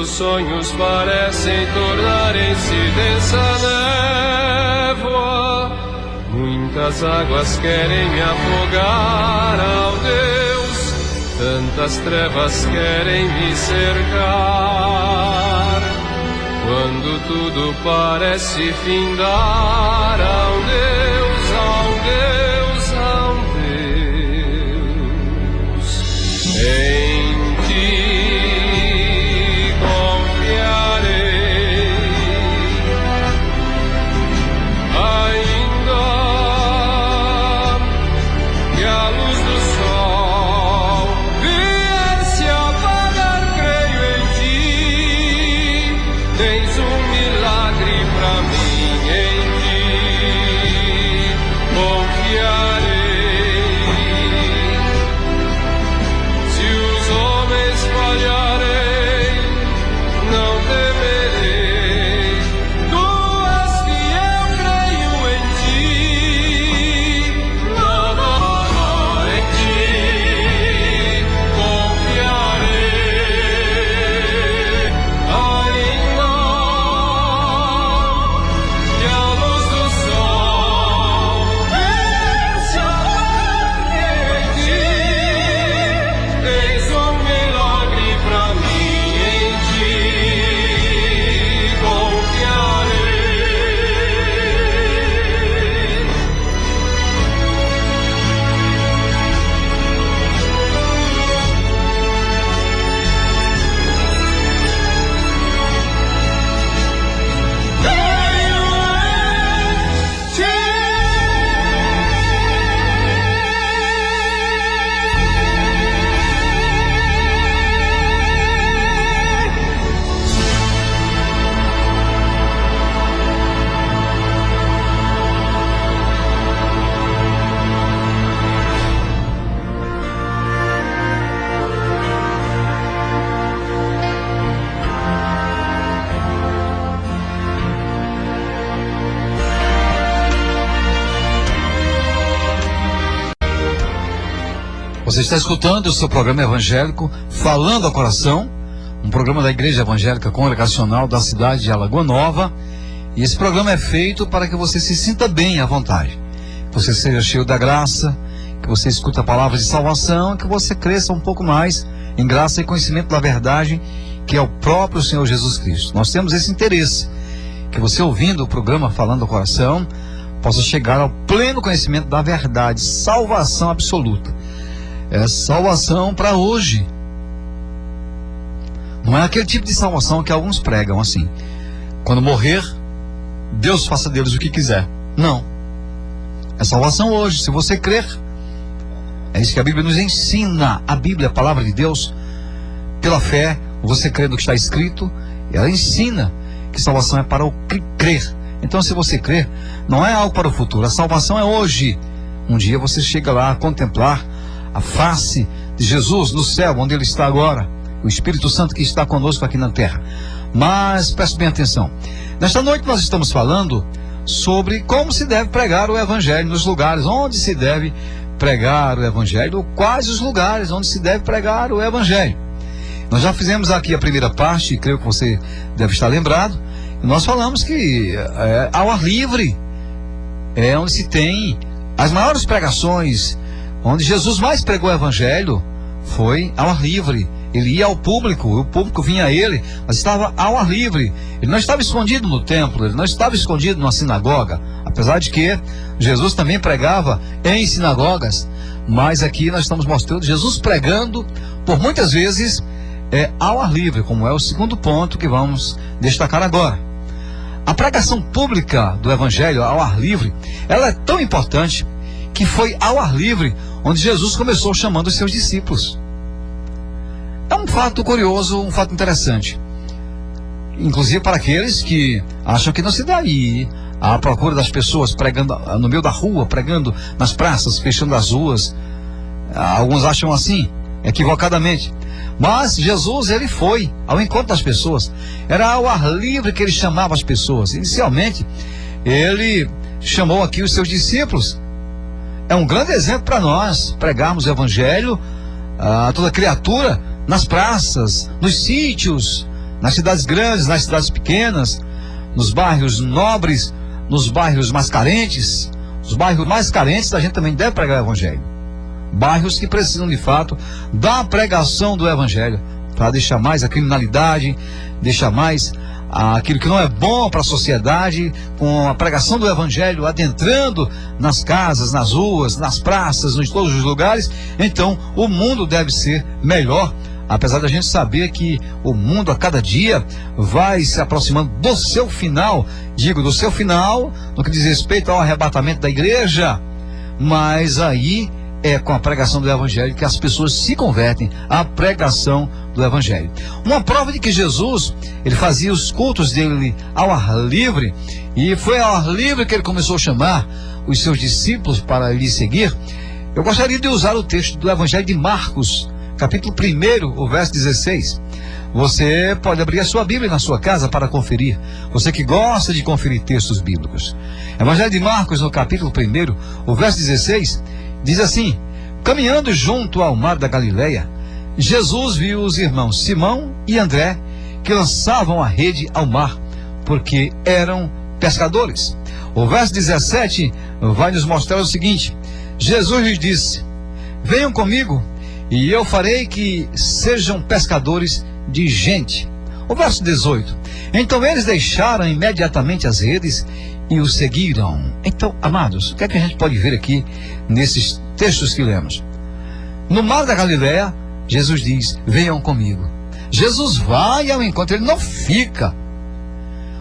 Meus sonhos parecem tornarem-se densa névoa. Muitas águas querem me afogar, ó Deus. Tantas trevas querem me cercar. Quando tudo parece findar, ó Deus, ó Deus, ó Deus. Em ti Você está escutando o seu programa evangélico Falando ao Coração, um programa da Igreja Evangélica Congregacional da cidade de Alagoa Nova. E esse programa é feito para que você se sinta bem à vontade, que você seja cheio da graça, que você escuta a palavra de salvação, que você cresça um pouco mais em graça e conhecimento da verdade, que é o próprio Senhor Jesus Cristo. Nós temos esse interesse, que você ouvindo o programa Falando ao Coração, possa chegar ao pleno conhecimento da verdade, salvação absoluta. É salvação para hoje. Não é aquele tipo de salvação que alguns pregam assim: quando morrer, Deus faça deles o que quiser. Não. É salvação hoje, se você crer. É isso que a Bíblia nos ensina. A Bíblia, a palavra de Deus, pela fé, você crê no que está escrito, ela ensina que salvação é para o que crer. Então, se você crer, não é algo para o futuro. A salvação é hoje. Um dia você chega lá a contemplar a face de Jesus no céu, onde Ele está agora, o Espírito Santo que está conosco aqui na terra. Mas preste bem atenção. Nesta noite nós estamos falando sobre como se deve pregar o Evangelho nos lugares onde se deve pregar o Evangelho, quais os lugares onde se deve pregar o Evangelho. Nós já fizemos aqui a primeira parte, e creio que você deve estar lembrado, e nós falamos que ao ar livre é onde se tem as maiores pregações. Onde Jesus mais pregou o Evangelho foi ao ar livre. Ele ia ao público, o público vinha a ele, mas estava ao ar livre. Ele não estava escondido no templo, ele não estava escondido numa sinagoga, apesar de que Jesus também pregava em sinagogas. Mas aqui nós estamos mostrando Jesus pregando, por muitas vezes, ao ar livre, como é o segundo ponto que vamos destacar agora. A pregação pública do Evangelho ao ar livre, ela é tão importante que foi ao ar livre onde Jesus começou chamando os seus discípulos. É um fato curioso, um fato interessante. Inclusive para aqueles que acham que não se deve ir à procura das pessoas, pregando no meio da rua, pregando nas praças, fechando as ruas. Alguns acham assim, equivocadamente. Mas Jesus, ele foi ao encontro das pessoas. Era ao ar livre que ele chamava as pessoas. Inicialmente, ele chamou aqui os seus discípulos. É um grande exemplo para nós pregarmos o Evangelho a toda criatura nas praças, nos sítios, nas cidades grandes, nas cidades pequenas, nos bairros nobres, nos bairros mais carentes. Os bairros mais carentes a gente também deve pregar o evangelho. Bairros que precisam de fato da pregação do evangelho, para deixar mais a criminalidade, deixar mais aquilo que não é bom para a sociedade, com a pregação do evangelho adentrando nas casas, nas ruas, nas praças, em todos os lugares. Então o mundo deve ser melhor, apesar da gente saber que o mundo a cada dia vai se aproximando do seu final, digo do seu final, no que diz respeito ao arrebatamento da igreja, mas aí é com a pregação do evangelho que as pessoas se convertem à pregação do evangelho. Uma prova de que Jesus, ele fazia os cultos dele ao ar livre, e foi ao ar livre que ele começou a chamar os seus discípulos para lhe seguir. Eu gostaria de usar o texto do evangelho de Marcos, capítulo 1, o verso 16. Você pode abrir a sua Bíblia na sua casa para conferir. Você que gosta de conferir textos bíblicos. Evangelho de Marcos, no capítulo 1, o verso 16, diz assim: caminhando junto ao mar da Galileia, Jesus viu os irmãos Simão e André, que lançavam a rede ao mar, porque eram pescadores. O verso 17 vai nos mostrar o seguinte: Jesus lhes disse: venham comigo, e eu farei que sejam pescadores de gente. O verso 18: então eles deixaram imediatamente as redes e o seguiram. Então, amados, o que é que a gente pode ver aqui nesses textos que lemos? No mar da Galileia, Jesus diz: venham comigo. Jesus vai ao encontro, ele não fica.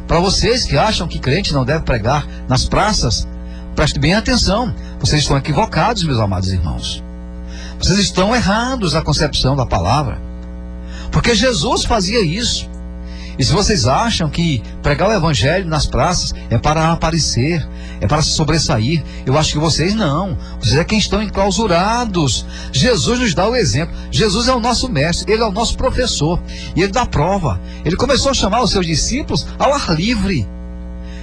Para vocês que acham que crente não deve pregar nas praças, prestem bem atenção. Vocês estão equivocados, meus amados irmãos. Vocês estão errados na concepção da palavra, porque Jesus fazia isso. E se vocês acham que pregar o evangelho nas praças é para aparecer, é para se sobressair, eu acho que vocês não. Vocês é quem estão enclausurados. Jesus nos dá o exemplo. Jesus é o nosso mestre, ele é o nosso professor, e ele dá prova. Ele começou a chamar os seus discípulos ao ar livre.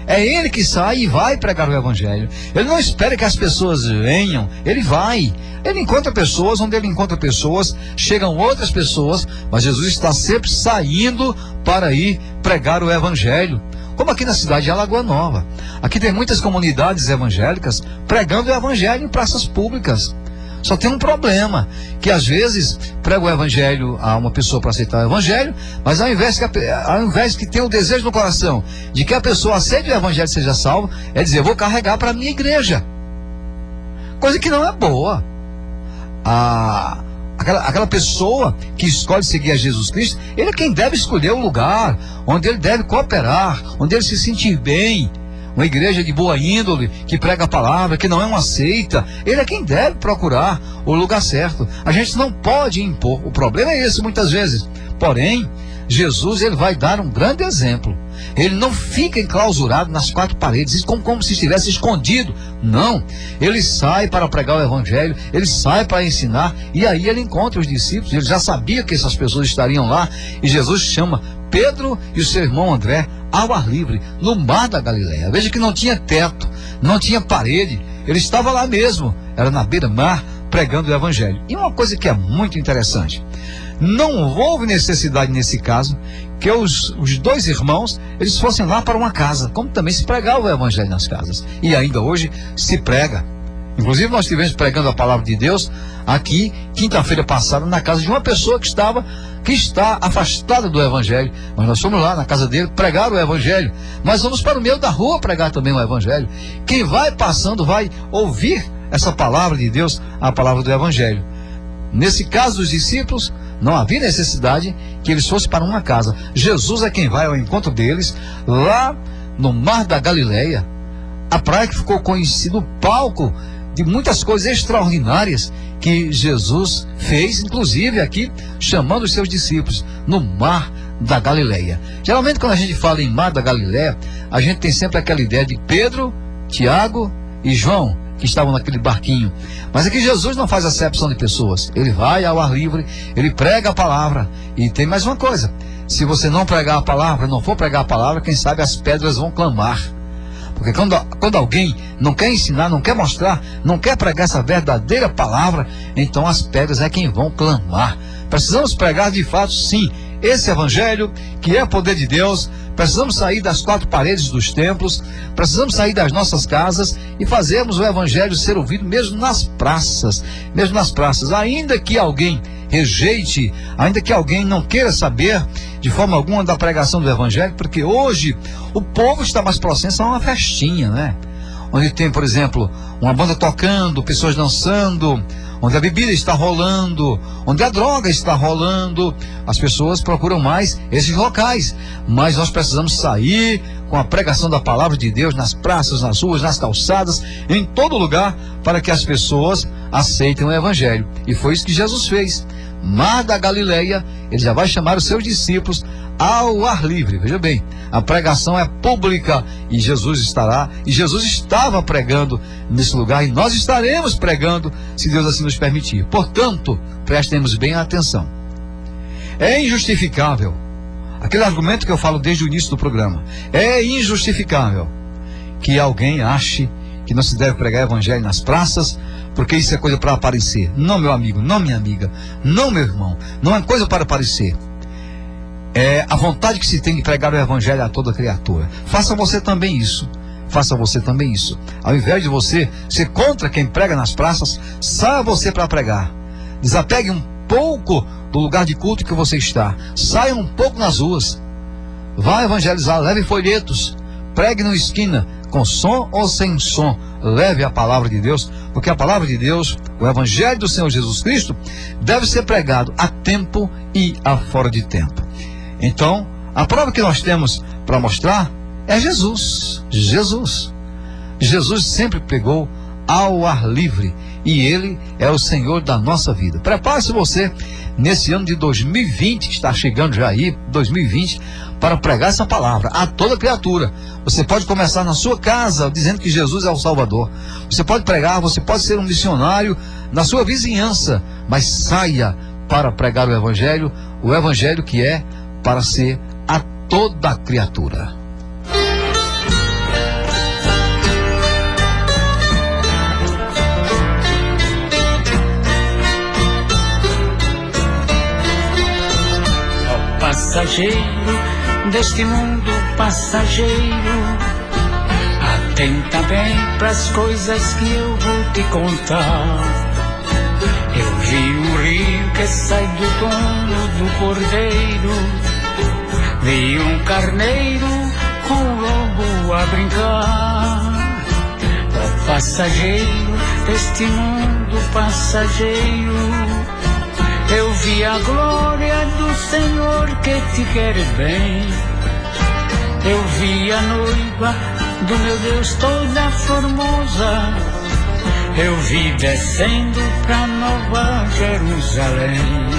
É ele que sai e vai pregar o evangelho. Ele não espera que as pessoas venham, ele vai. Ele encontra pessoas, onde ele encontra pessoas, chegam outras pessoas, mas Jesus está sempre saindo para ir pregar o evangelho. Como aqui na cidade de Alagoa Nova. Aqui tem muitas comunidades evangélicas pregando o evangelho em praças públicas. Só tem um problema, que às vezes prega o evangelho a uma pessoa para aceitar o evangelho, mas ao invés que tenha o desejo no coração de que a pessoa aceite o evangelho e seja salva, é dizer: vou carregar para a minha igreja. Coisa que não é boa. Aquela pessoa que escolhe seguir a Jesus Cristo, ele é quem deve escolher o lugar onde ele deve cooperar, onde ele se sentir bem. Uma igreja de boa índole, que prega a palavra, que não é uma seita, ele é quem deve procurar o lugar certo. A gente não pode impor. O problema é esse muitas vezes. Porém, Jesus, ele vai dar um grande exemplo. Ele não fica enclausurado nas quatro paredes, como se estivesse escondido. Não, ele sai para pregar o evangelho, ele sai para ensinar, e aí ele encontra os discípulos. Ele já sabia que essas pessoas estariam lá, e Jesus chama Pedro e o seu irmão André ao ar livre, no mar da Galileia. Veja que não tinha teto, não tinha parede, ele estava lá mesmo, era na beira-mar, pregando o evangelho. E uma coisa que é muito interessante: não houve necessidade nesse caso que os dois irmãos, eles fossem lá para uma casa, como também se pregava o evangelho nas casas, e ainda hoje se prega. Inclusive nós estivemos pregando a palavra de Deus aqui, quinta-feira passada, na casa de uma pessoa que está afastada do evangelho, mas nós fomos lá na casa dele pregar o evangelho. Nós vamos para o meio da rua pregar também o evangelho. Quem vai passando vai ouvir essa palavra de Deus, a palavra do evangelho. Nesse caso dos discípulos, não havia necessidade que eles fossem para uma casa. Jesus é quem vai ao encontro deles lá no mar da Galileia, a praia que ficou conhecido, o palco de muitas coisas extraordinárias que Jesus fez, inclusive aqui chamando os seus discípulos no mar da Galileia. Geralmente quando a gente fala em mar da Galileia, a gente tem sempre aquela ideia de Pedro, Tiago e João, que estavam naquele barquinho. Mas aqui Jesus não faz acepção de pessoas. Ele vai ao ar livre, ele prega a palavra. E tem mais uma coisa: se você não pregar a palavra, não for pregar a palavra, quem sabe as pedras vão clamar. Porque quando alguém não quer ensinar, não quer mostrar, não quer pregar essa verdadeira palavra, então as pedras é quem vão clamar. Precisamos pregar de fato, sim, esse evangelho que é poder de Deus. Precisamos sair das quatro paredes dos templos, precisamos sair das nossas casas e fazermos o evangelho ser ouvido mesmo nas praças, ainda que alguém rejeite, ainda que alguém não queira saber de forma alguma da pregação do evangelho, porque hoje o povo está mais propenso a uma festinha, né? Onde tem, por exemplo, uma banda tocando, pessoas dançando, onde a bebida está rolando, onde a droga está rolando. As pessoas procuram mais esses locais, mas nós precisamos sair com a pregação da palavra de Deus nas praças, nas ruas, nas calçadas, em todo lugar, para que as pessoas aceitem o evangelho. E foi isso que Jesus fez. Mar da Galileia, ele já vai chamar os seus discípulos ao ar livre. Veja bem, a pregação é pública e Jesus estará, e Jesus estava pregando nesse lugar, e nós estaremos pregando, se Deus assim nos permitir. Portanto, prestemos bem atenção. É injustificável, aquele argumento que eu falo desde o início do programa, é injustificável que alguém ache que não se deve pregar evangelho nas praças, porque isso é coisa para aparecer. Não, meu amigo, não, minha amiga, não, meu irmão, não é coisa para aparecer. É a vontade que se tem de pregar o evangelho a toda criatura. Faça você também isso. Faça você também isso. Ao invés de você ser contra quem prega nas praças, saia você para pregar. Desapegue um pouco do lugar de culto que você está. Saia um pouco nas ruas. Vá evangelizar, leve folhetos. Pregue na esquina, com som ou sem som. Leve a palavra de Deus, porque a palavra de Deus, o evangelho do Senhor Jesus Cristo, deve ser pregado a tempo e a fora de tempo. Então, a prova que nós temos para mostrar é Jesus. Jesus sempre pregou ao ar livre, e Ele é o Senhor da nossa vida. Prepare-se você, nesse ano de 2020, que está chegando já aí, 2020, para pregar essa palavra a toda criatura. Você pode começar na sua casa, dizendo que Jesus é o Salvador. Você pode pregar, você pode ser um missionário na sua vizinhança, mas saia para pregar o evangelho que é para ser a toda criatura. Ó passageiro deste mundo passageiro, atenta bem pras coisas que eu vou te contar. Eu vi um rio que sai do dono do cordeiro, vi um carneiro com o lobo a brincar. Ó passageiro deste mundo passageiro, eu vi a glória do Senhor que te quer bem. Eu vi a noiva do meu Deus toda formosa, eu vi descendo pra Nova Jerusalém.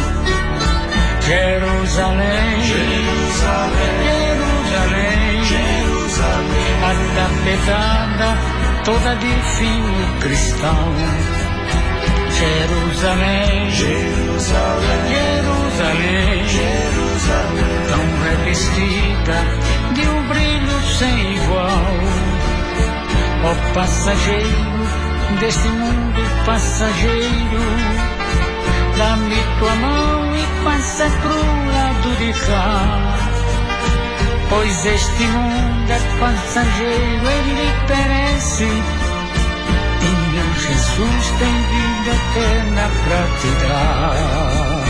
Jerusalém, Jerusalém, Jerusalém, atapetada toda de fino cristal. Jerusalém, Jerusalém, Jerusalém, Jerusalém, tão revestida de um brilho sem igual. Ó passageiro deste mundo passageiro, dá-me tua mão e passa pro lado de cá. Pois este mundo é passageiro, ele perece, e meu Jesus tem vida eterna pra te dar.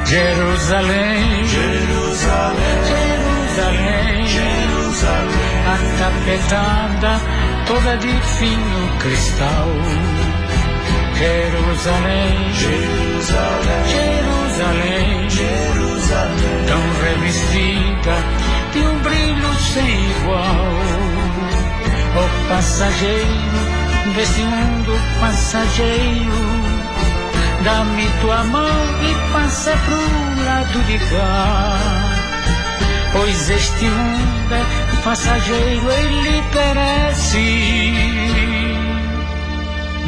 Jerusalém, Jerusalém, Jerusalém, Jerusalém, atapetada toda de fino cristal. Jerusalém, Jerusalém, Jerusalém, Jerusalém, tão revestida de um brilho sem igual. Ó passageiro desse mundo passageiro, dá-me tua mão e passa pro lado de cá. Pois este mundo é passageiro, ele perece,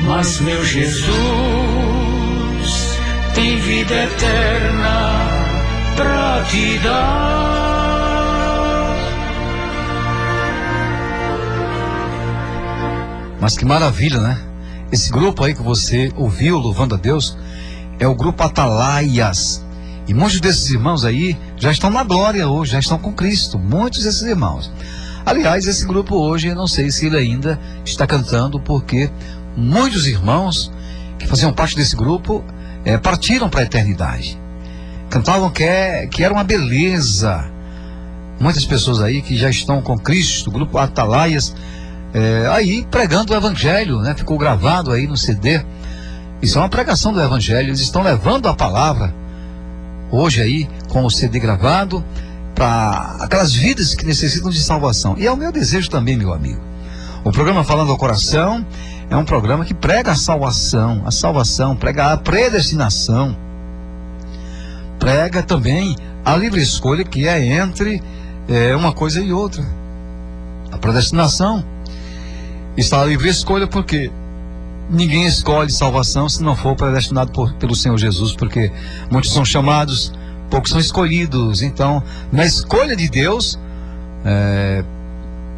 mas meu Jesus tem vida eterna pra te dar. Mas que maravilha, né? Esse grupo aí que você ouviu louvando a Deus é o grupo Atalaias. E muitos desses irmãos aí já estão na glória hoje, já estão com Cristo. Muitos desses irmãos. Aliás, esse grupo hoje, eu não sei se ele ainda está cantando, porque muitos irmãos que faziam parte desse grupo partiram para a eternidade. Cantavam que era uma beleza. Muitas pessoas aí que já estão com Cristo, o grupo Atalaias, aí pregando o Evangelho, né? Ficou gravado aí no CD. Isso é uma pregação do Evangelho. Eles estão levando a palavra hoje aí com o CD gravado para aquelas vidas que necessitam de salvação. E é o meu desejo também, meu amigo. O programa Falando ao Coração é um programa que prega a salvação, prega a predestinação, prega também a livre escolha que é entre uma coisa e outra. A predestinação está a livre escolha, porque ninguém escolhe salvação se não for predestinado pelo Senhor Jesus, porque muitos são chamados, poucos são escolhidos. Então, na escolha de Deus,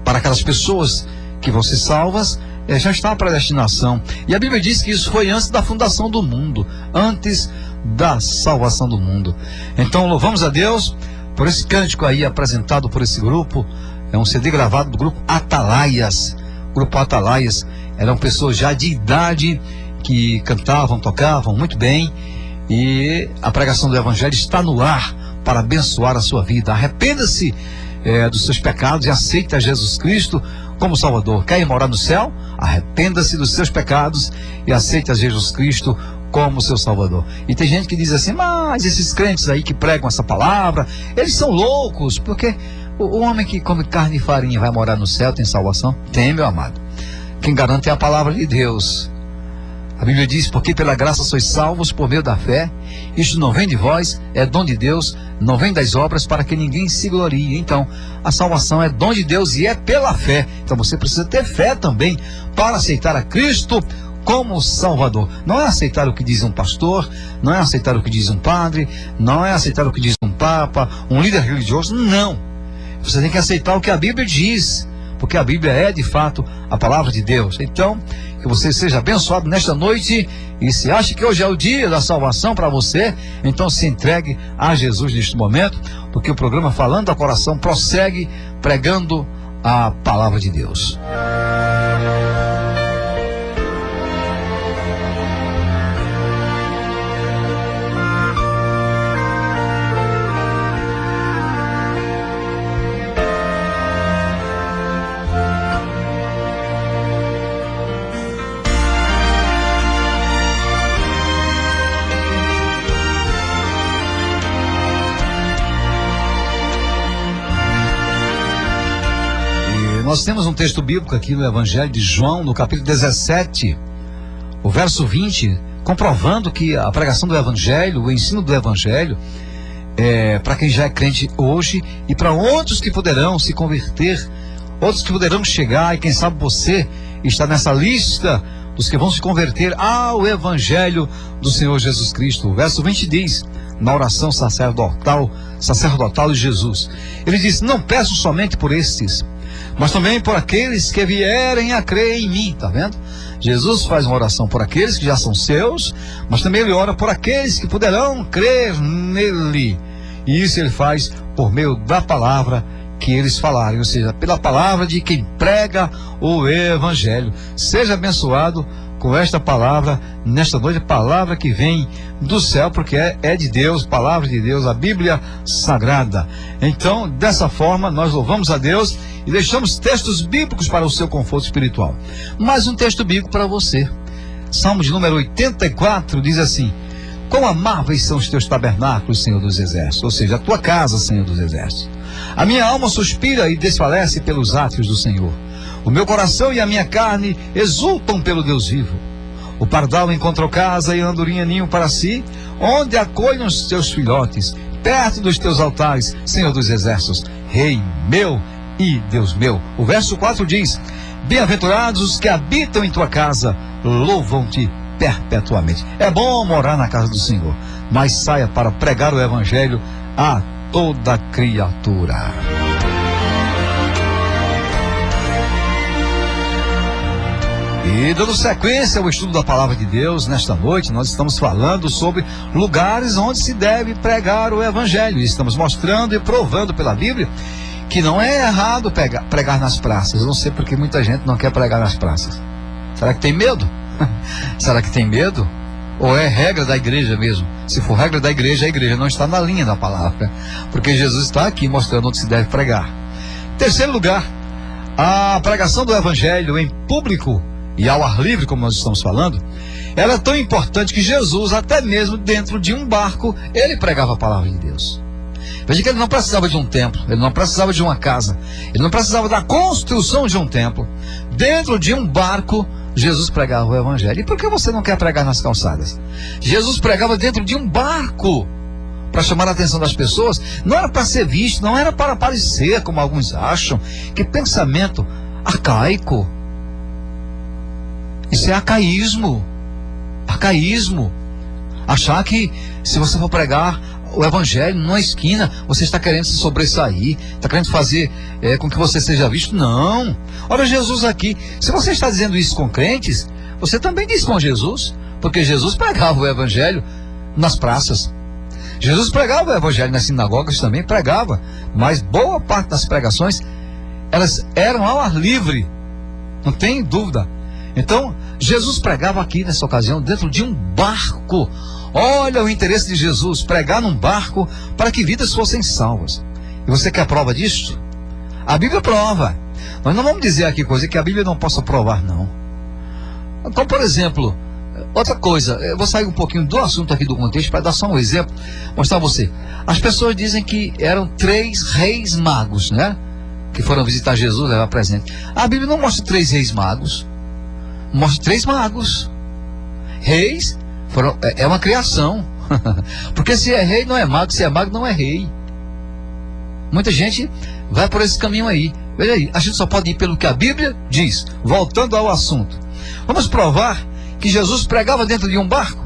para aquelas pessoas que vão ser salvas, já está a predestinação. E a Bíblia diz que isso foi antes da fundação do mundo, antes da salvação do mundo. Então, louvamos a Deus por esse cântico aí apresentado por esse grupo. É um CD gravado do grupo Atalaias. O grupo Atalaias eram pessoas já de idade que cantavam, tocavam muito bem, e a pregação do Evangelho está no ar para abençoar a sua vida. Arrependa-se dos seus pecados e aceite a Jesus Cristo como Salvador. Quer ir morar no céu? Arrependa-se dos seus pecados e aceite a Jesus Cristo como seu Salvador. E tem gente que diz assim: mas esses crentes aí que pregam essa palavra, eles são loucos, porque o homem que come carne e farinha vai morar no céu, tem salvação? Tem, meu amado. Quem garante é a palavra de Deus. A Bíblia diz: porque pela graça sois salvos por meio da fé. Isto não vem de vós, é dom de Deus, não vem das obras, para que ninguém se glorie. Então, a salvação é dom de Deus e é pela fé. Então você precisa ter fé também para aceitar a Cristo como Salvador. Não é aceitar o que diz um pastor, não é aceitar o que diz um padre, não é aceitar o que diz um papa, um líder religioso, não. Você tem que aceitar o que a Bíblia diz, porque a Bíblia é de fato a palavra de Deus. Então, que você seja abençoado nesta noite, e se acha que hoje é o dia da salvação para você, então se entregue a Jesus neste momento, porque o programa Falando ao Coração prossegue pregando a palavra de Deus. Nós temos um texto bíblico aqui no Evangelho de João, no capítulo 17, o verso 20, comprovando que a pregação do Evangelho, o ensino do Evangelho, para quem já é crente hoje e para outros que poderão se converter, outros que poderão chegar, e quem sabe você está nessa lista dos que vão se converter ao Evangelho do Senhor Jesus Cristo. O verso 20 diz, na oração sacerdotal de Jesus, ele diz: não peço somente por estes, mas também por aqueles que vierem a crer em mim. Tá vendo? Jesus faz uma oração por aqueles que já são seus, mas também ele ora por aqueles que poderão crer nele. E isso ele faz por meio da palavra que eles falarem, ou seja, pela palavra de quem prega o Evangelho. Seja abençoado com esta palavra nesta noite, a palavra que vem do céu, porque é de Deus, palavra de Deus, a Bíblia Sagrada. Então, dessa forma, nós louvamos a Deus e deixamos textos bíblicos para o seu conforto espiritual. Mais um texto bíblico para você. Salmo de número 84 diz assim: quão amáveis são os teus tabernáculos, Senhor dos Exércitos, ou seja, a tua casa, Senhor dos Exércitos. A minha alma suspira e desfalece pelos átrios do Senhor. O meu coração e a minha carne exultam pelo Deus vivo. O pardal encontrou casa e a andorinha ninho para si, onde acolhem os teus filhotes, perto dos teus altares, Senhor dos Exércitos, Rei meu e Deus meu. O verso 4 diz: bem-aventurados os que habitam em tua casa, louvam-te perpetuamente. É bom morar na casa do Senhor, mas saia para pregar o Evangelho a toda criatura. E dando sequência ao estudo da palavra de Deus, nesta noite nós estamos falando sobre lugares onde se deve pregar o evangelho. E estamos mostrando e provando pela Bíblia que não é errado pregar nas praças. Eu não sei porque muita gente não quer pregar nas praças. Será que tem medo? Será que tem medo? Ou é regra da igreja mesmo? Se for regra da igreja, a igreja não está na linha da palavra, porque Jesus está aqui mostrando onde se deve pregar. Terceiro lugar, a pregação do evangelho em público e ao ar livre, como nós estamos falando, ela é tão importante que Jesus, até mesmo dentro de um barco, ele pregava a palavra de Deus. Veja que ele não precisava de um templo, ele não precisava de uma casa, ele não precisava da construção de um templo. Dentro de um barco, Jesus pregava o evangelho. E por que você não quer pregar nas calçadas? Jesus pregava dentro de um barco, para chamar a atenção das pessoas. Não era para ser visto, não era para aparecer, como alguns acham. Que pensamento arcaico. Isso é arcaísmo. Arcaísmo. Achar que se você for pregar o evangelho numa esquina, você está querendo se sobressair, está querendo fazer com que você seja visto. Não. Olha Jesus aqui. Se você está dizendo isso com crentes, você também diz com Jesus, porque Jesus pregava o evangelho nas praças. Jesus pregava o evangelho nas sinagogas, também pregava, mas boa parte das pregações elas eram ao ar livre, não tem dúvida. Então Jesus pregava aqui nessa ocasião dentro de um barco. Olha o interesse de Jesus, pregar num barco para que vidas fossem salvas. E você quer prova disso? A Bíblia prova. Nós não vamos dizer aqui coisa que a Bíblia não possa provar, não. Então, por exemplo, outra coisa, eu vou sair um pouquinho do assunto aqui do contexto para dar só um exemplo, mostrar a você. As pessoas dizem que eram 3 reis magos, né? Que foram visitar Jesus, levar presente. A Bíblia não mostra 3 reis magos, mostra 3 magos. Reis é uma criação. Porque se é rei não é mago, se é mago não é rei. Muita gente vai por esse caminho aí. Veja aí, a gente só pode ir pelo que a Bíblia diz. Voltando ao assunto, vamos provar que Jesus pregava dentro de um barco.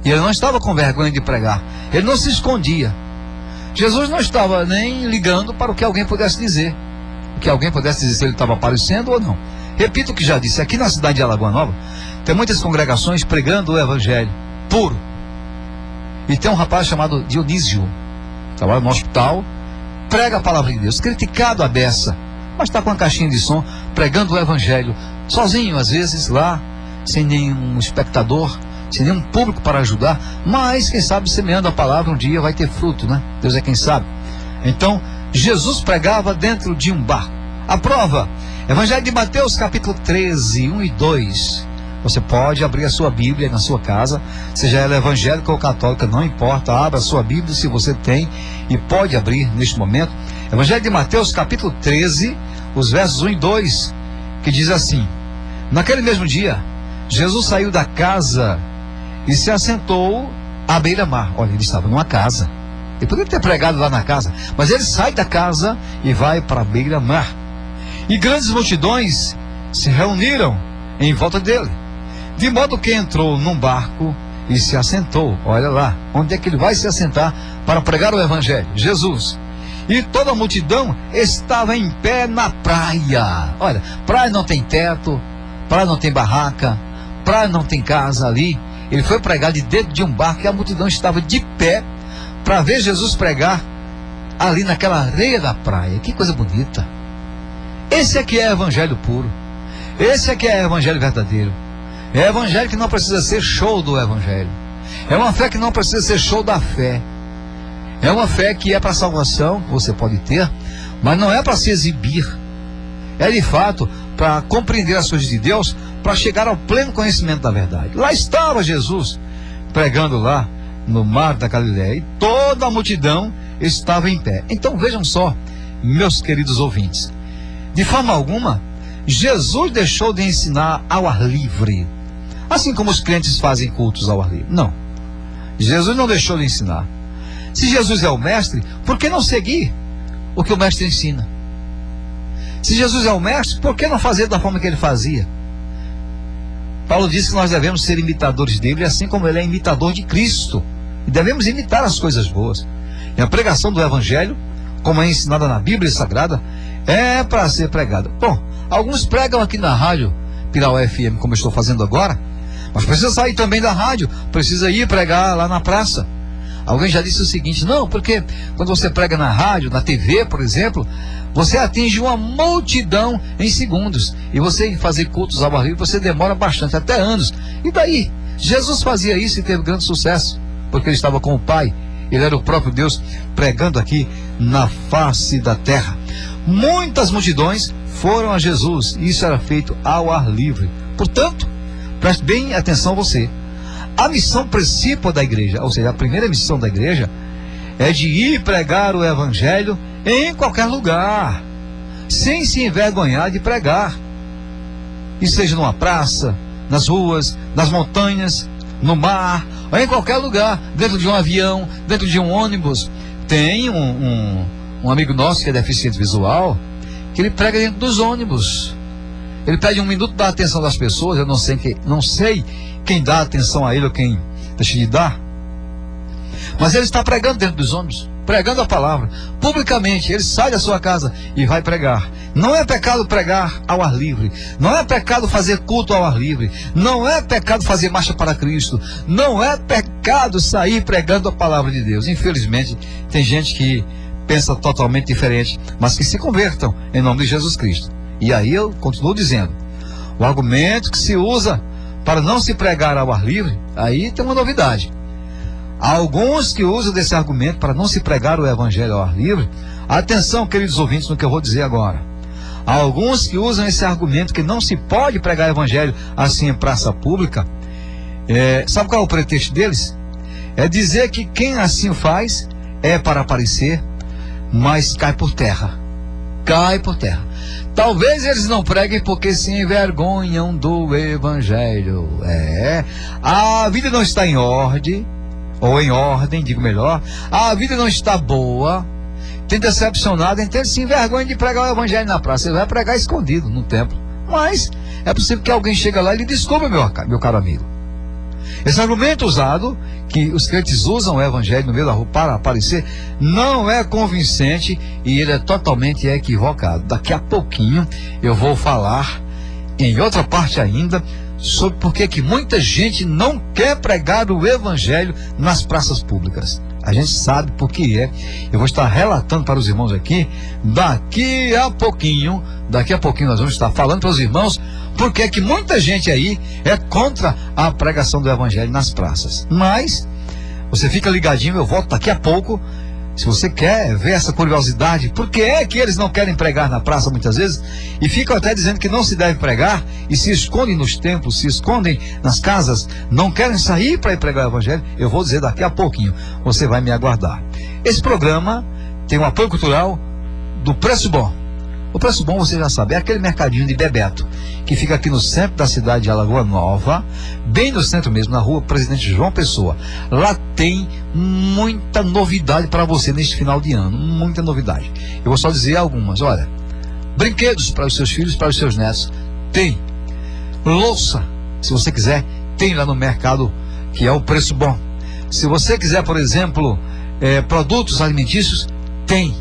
E ele não estava com vergonha de pregar. Ele não se escondia. Jesus não estava nem ligando para o que alguém pudesse dizer. O que alguém pudesse dizer se ele estava aparecendo ou não. Repito o que já disse. Aqui na cidade de Alagoa Nova tem muitas congregações pregando o evangelho puro. E tem um rapaz chamado Dionísio, trabalha no hospital, prega a palavra de Deus, criticado à beça, mas está com uma caixinha de som, pregando o evangelho, sozinho às vezes lá, sem nenhum espectador, sem nenhum público para ajudar, mas quem sabe semeando a palavra um dia vai ter fruto, né? Deus é quem sabe. Então Jesus pregava dentro de um barco. A prova, Evangelho de Mateus capítulo 13, 1 e 2. Você pode abrir a sua Bíblia na sua casa, seja ela evangélica ou católica, não importa, abra a sua Bíblia se você tem e pode abrir neste momento. Evangelho de Mateus capítulo 13, os versos 1 e 2, que diz assim: naquele mesmo dia, Jesus saiu da casa e se assentou à beira-mar. Olha, ele estava numa casa. Ele poderia ter pregado lá na casa, mas ele sai da casa e vai para a beira-mar. E grandes multidões se reuniram em volta dele, de modo que entrou num barco e se assentou. Olha lá, onde é que ele vai se assentar para pregar o evangelho? Jesus. E toda a multidão estava em pé na praia. Olha, praia não tem teto, praia não tem barraca, praia não tem casa ali. Ele foi pregar de dentro de um barco e a multidão estava de pé para ver Jesus pregar ali naquela areia da praia. Que coisa bonita. Esse aqui é evangelho puro. Esse aqui é evangelho verdadeiro. É evangelho que não precisa ser show do evangelho. É uma fé que não precisa ser show da fé. É uma fé que é para salvação, você pode ter, mas não é para se exibir. É de fato para compreender as coisas de Deus, para chegar ao pleno conhecimento da verdade. Lá estava Jesus pregando lá no mar da Galileia e toda a multidão estava em pé. Então vejam só, meus queridos ouvintes, de forma alguma Jesus deixou de ensinar ao ar livre, assim como os crentes fazem cultos ao ar livre. Não, Jesus não deixou de ensinar. Se Jesus é o mestre, por que não seguir o que o mestre ensina? Se Jesus é o mestre, por que não fazer da forma que ele fazia? Paulo diz que nós devemos ser imitadores dele, assim como ele é imitador de Cristo. E devemos imitar as coisas boas. E a pregação do evangelho, como é ensinada na Bíblia Sagrada, é para ser pregada. Bom, alguns pregam aqui na rádio Pirau FM, como eu estou fazendo agora, mas precisa sair também da rádio, precisa ir pregar lá na praça. Alguém já disse o seguinte: não, porque quando você prega na rádio, na TV, por exemplo, você atinge uma multidão em segundos, e você fazer cultos ao ar livre, você demora bastante, até anos. E daí? Jesus fazia isso e teve grande sucesso, porque ele estava com o Pai, ele era o próprio Deus pregando aqui na face da terra. Muitas multidões foram a Jesus, e isso era feito ao ar livre. Portanto, preste bem atenção você. A missão principal da igreja, ou seja, a primeira missão da igreja, é de ir pregar o evangelho em qualquer lugar, sem se envergonhar de pregar. E seja numa praça, nas ruas, nas montanhas, no mar, ou em qualquer lugar, dentro de um avião, dentro de um ônibus. Tem um amigo nosso que é deficiente visual, que ele prega dentro dos ônibus. Ele pede um minuto da atenção das pessoas. Eu não sei quem dá atenção a ele ou quem deixa de dar, mas ele está pregando dentro dos ônibus, pregando a palavra, publicamente. Ele sai da sua casa e vai pregar. Não é pecado pregar ao ar livre, não é pecado fazer culto ao ar livre, não é pecado fazer marcha para Cristo, não é pecado sair pregando a palavra de Deus. Infelizmente, tem gente que pensa totalmente diferente, mas que se convertam em nome de Jesus Cristo. E aí eu continuo dizendo, o argumento que se usa para não se pregar ao ar livre, aí tem uma novidade. Há alguns que usam desse argumento para não se pregar o evangelho ao ar livre. Atenção, queridos ouvintes, no que eu vou dizer agora. Há alguns que usam esse argumento que não se pode pregar o evangelho assim em praça pública. Sabe qual é o pretexto deles? É dizer que quem assim faz é para aparecer, mas cai por terra. Cai por terra. Talvez eles não preguem porque se envergonham do evangelho. A vida não está em ordem, ou em ordem, digo melhor. A vida não está boa, tem decepcionado, então ele se envergonha de pregar o evangelho na praça. Ele vai pregar escondido no templo. Mas é possível que alguém chegue lá e lhe descubra, meu caro amigo. Esse argumento usado, que os crentes usam o evangelho no meio da rua para aparecer, não é convincente e ele é totalmente equivocado. Daqui a pouquinho eu vou falar em outra parte ainda sobre por que muita gente não quer pregar o evangelho nas praças públicas. A gente sabe por que é. Eu vou estar relatando para os irmãos aqui. Daqui a pouquinho nós vamos estar falando para os irmãos por que muita gente aí é contra a pregação do evangelho nas praças. Mas você fica ligadinho, eu volto daqui a pouco. Se você quer ver essa curiosidade, por que é que eles não querem pregar na praça muitas vezes, e ficam até dizendo que não se deve pregar, e se escondem nos templos, se escondem nas casas, não querem sair para ir pregar o evangelho, eu vou dizer daqui a pouquinho, você vai me aguardar. Esse programa tem um apoio cultural do Preço Bom. O Preço Bom, você já sabe, é aquele mercadinho de Bebeto, que fica aqui no centro da cidade de Alagoa Nova, bem no centro mesmo, na rua Presidente João Pessoa. Lá tem muita novidade para você neste final de ano, muita novidade. Eu vou só dizer algumas. Olha, brinquedos para os seus filhos, para os seus netos, tem. Louça, se você quiser, tem lá no mercado, que é o Preço Bom. Se você quiser, por exemplo, produtos alimentícios, tem.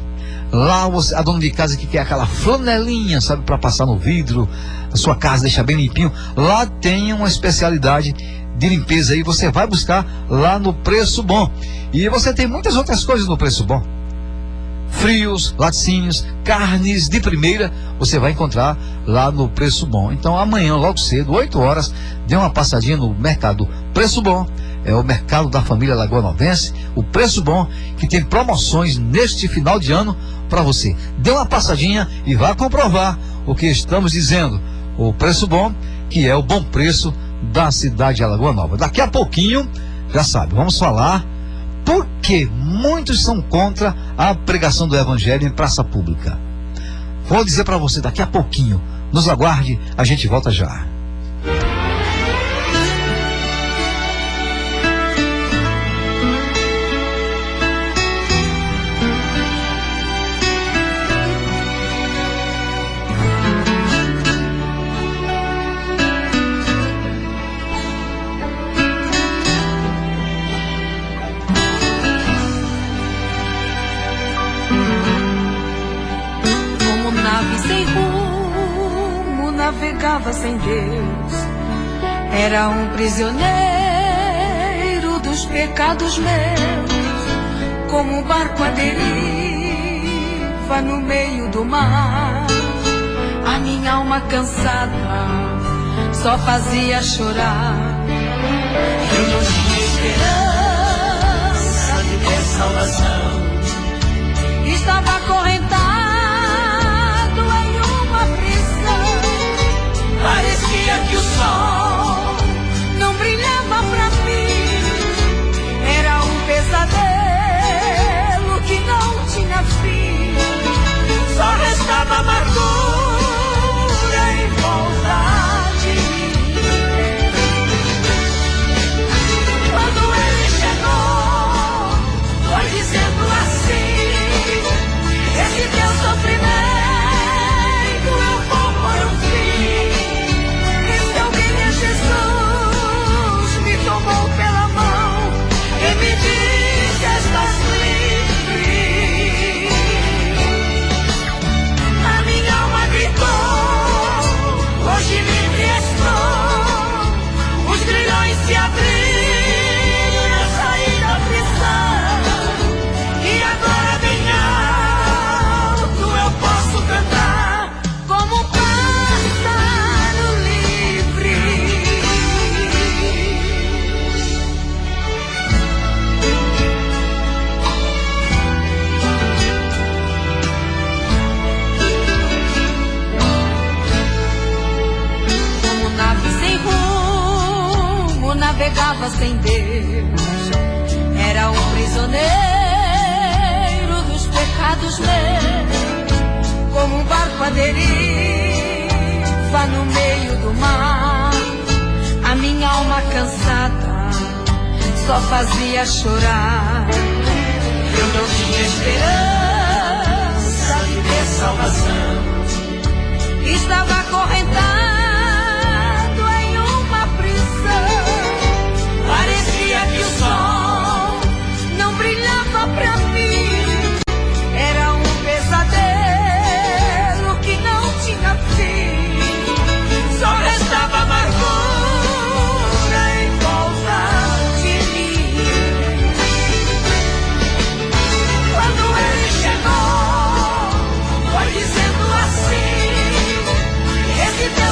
Lá a dona de casa que quer aquela flanelinha, sabe, para passar no vidro, a sua casa deixar bem limpinho, lá tem uma especialidade de limpeza aí, você vai buscar lá no Preço Bom. E você tem muitas outras coisas no Preço Bom. Frios, laticínios, carnes de primeira, você vai encontrar lá no Preço Bom. Então amanhã, logo cedo, 8 horas, dê uma passadinha no mercado Preço Bom. É o mercado da família Lagoanovense, o Preço Bom, que tem promoções neste final de ano para você. Dê uma passadinha e vá comprovar o que estamos dizendo. O Preço Bom, que é o bom preço da cidade de Alagoa Nova. Daqui a pouquinho, já sabe, vamos falar por que muitos são contra a pregação do evangelho em praça pública. Vou dizer para você daqui a pouquinho. Nos aguarde, a gente volta já. navegava sem Deus. Era um prisioneiro dos pecados meus, como um barco à deriva no meio do mar. A minha alma cansada só fazia chorar. Eu não tinha esperança de ter salvação. Estava acorrentado em uma prisão. Parecia que o sol não brilhava pra mim. Era um pesadelo que não tinha fim. Só restava amargura em volta de mim. Quando ele chegou, foi dizendo assim: esse teu sofrimento eu vou por um fim. Esse alguém é Jesus, me tomou pela mão e me disse: estás livre. A minha alma gritou: hoje livre estou. Os grilhões se abriram, eu saí da prisão. E agora bem alto eu posso cantar como um pássaro livre. Como nave sem rumo, navegava sem Deus. Era um prisioneiro dos pecados meus, como um barco à deriva no meio do mar. A minha alma cansada só fazia chorar. Eu não tinha esperança de ter salvação. Estava acorrentado em uma prisão. Parecia que o sol não brilhava pra mim. Era um pesadelo que não tinha fim. Só restava amargura em volta de mim. Quando ele chegou, foi dizendo assim: esse teu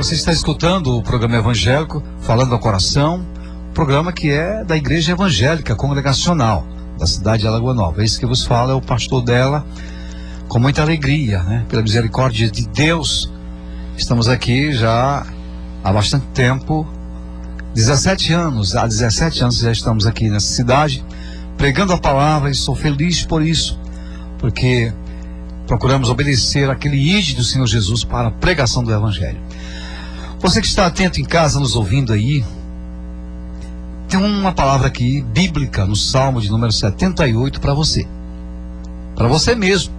você está escutando o programa evangélico Falando ao Coração, programa que é da Igreja Evangélica Congregacional da cidade de Alagoa Nova. Esse que vos fala é o pastor dela, com muita alegria, né? Pela misericórdia de Deus. Estamos aqui já há bastante tempo, 17 anos, há 17 anos já estamos aqui nessa cidade, pregando a palavra, e sou feliz por isso, porque procuramos obedecer aquele ide do Senhor Jesus para a pregação do Evangelho. Você que está atento em casa, nos ouvindo aí, tem uma palavra aqui, bíblica, no Salmo de número 78 para você. Para você mesmo.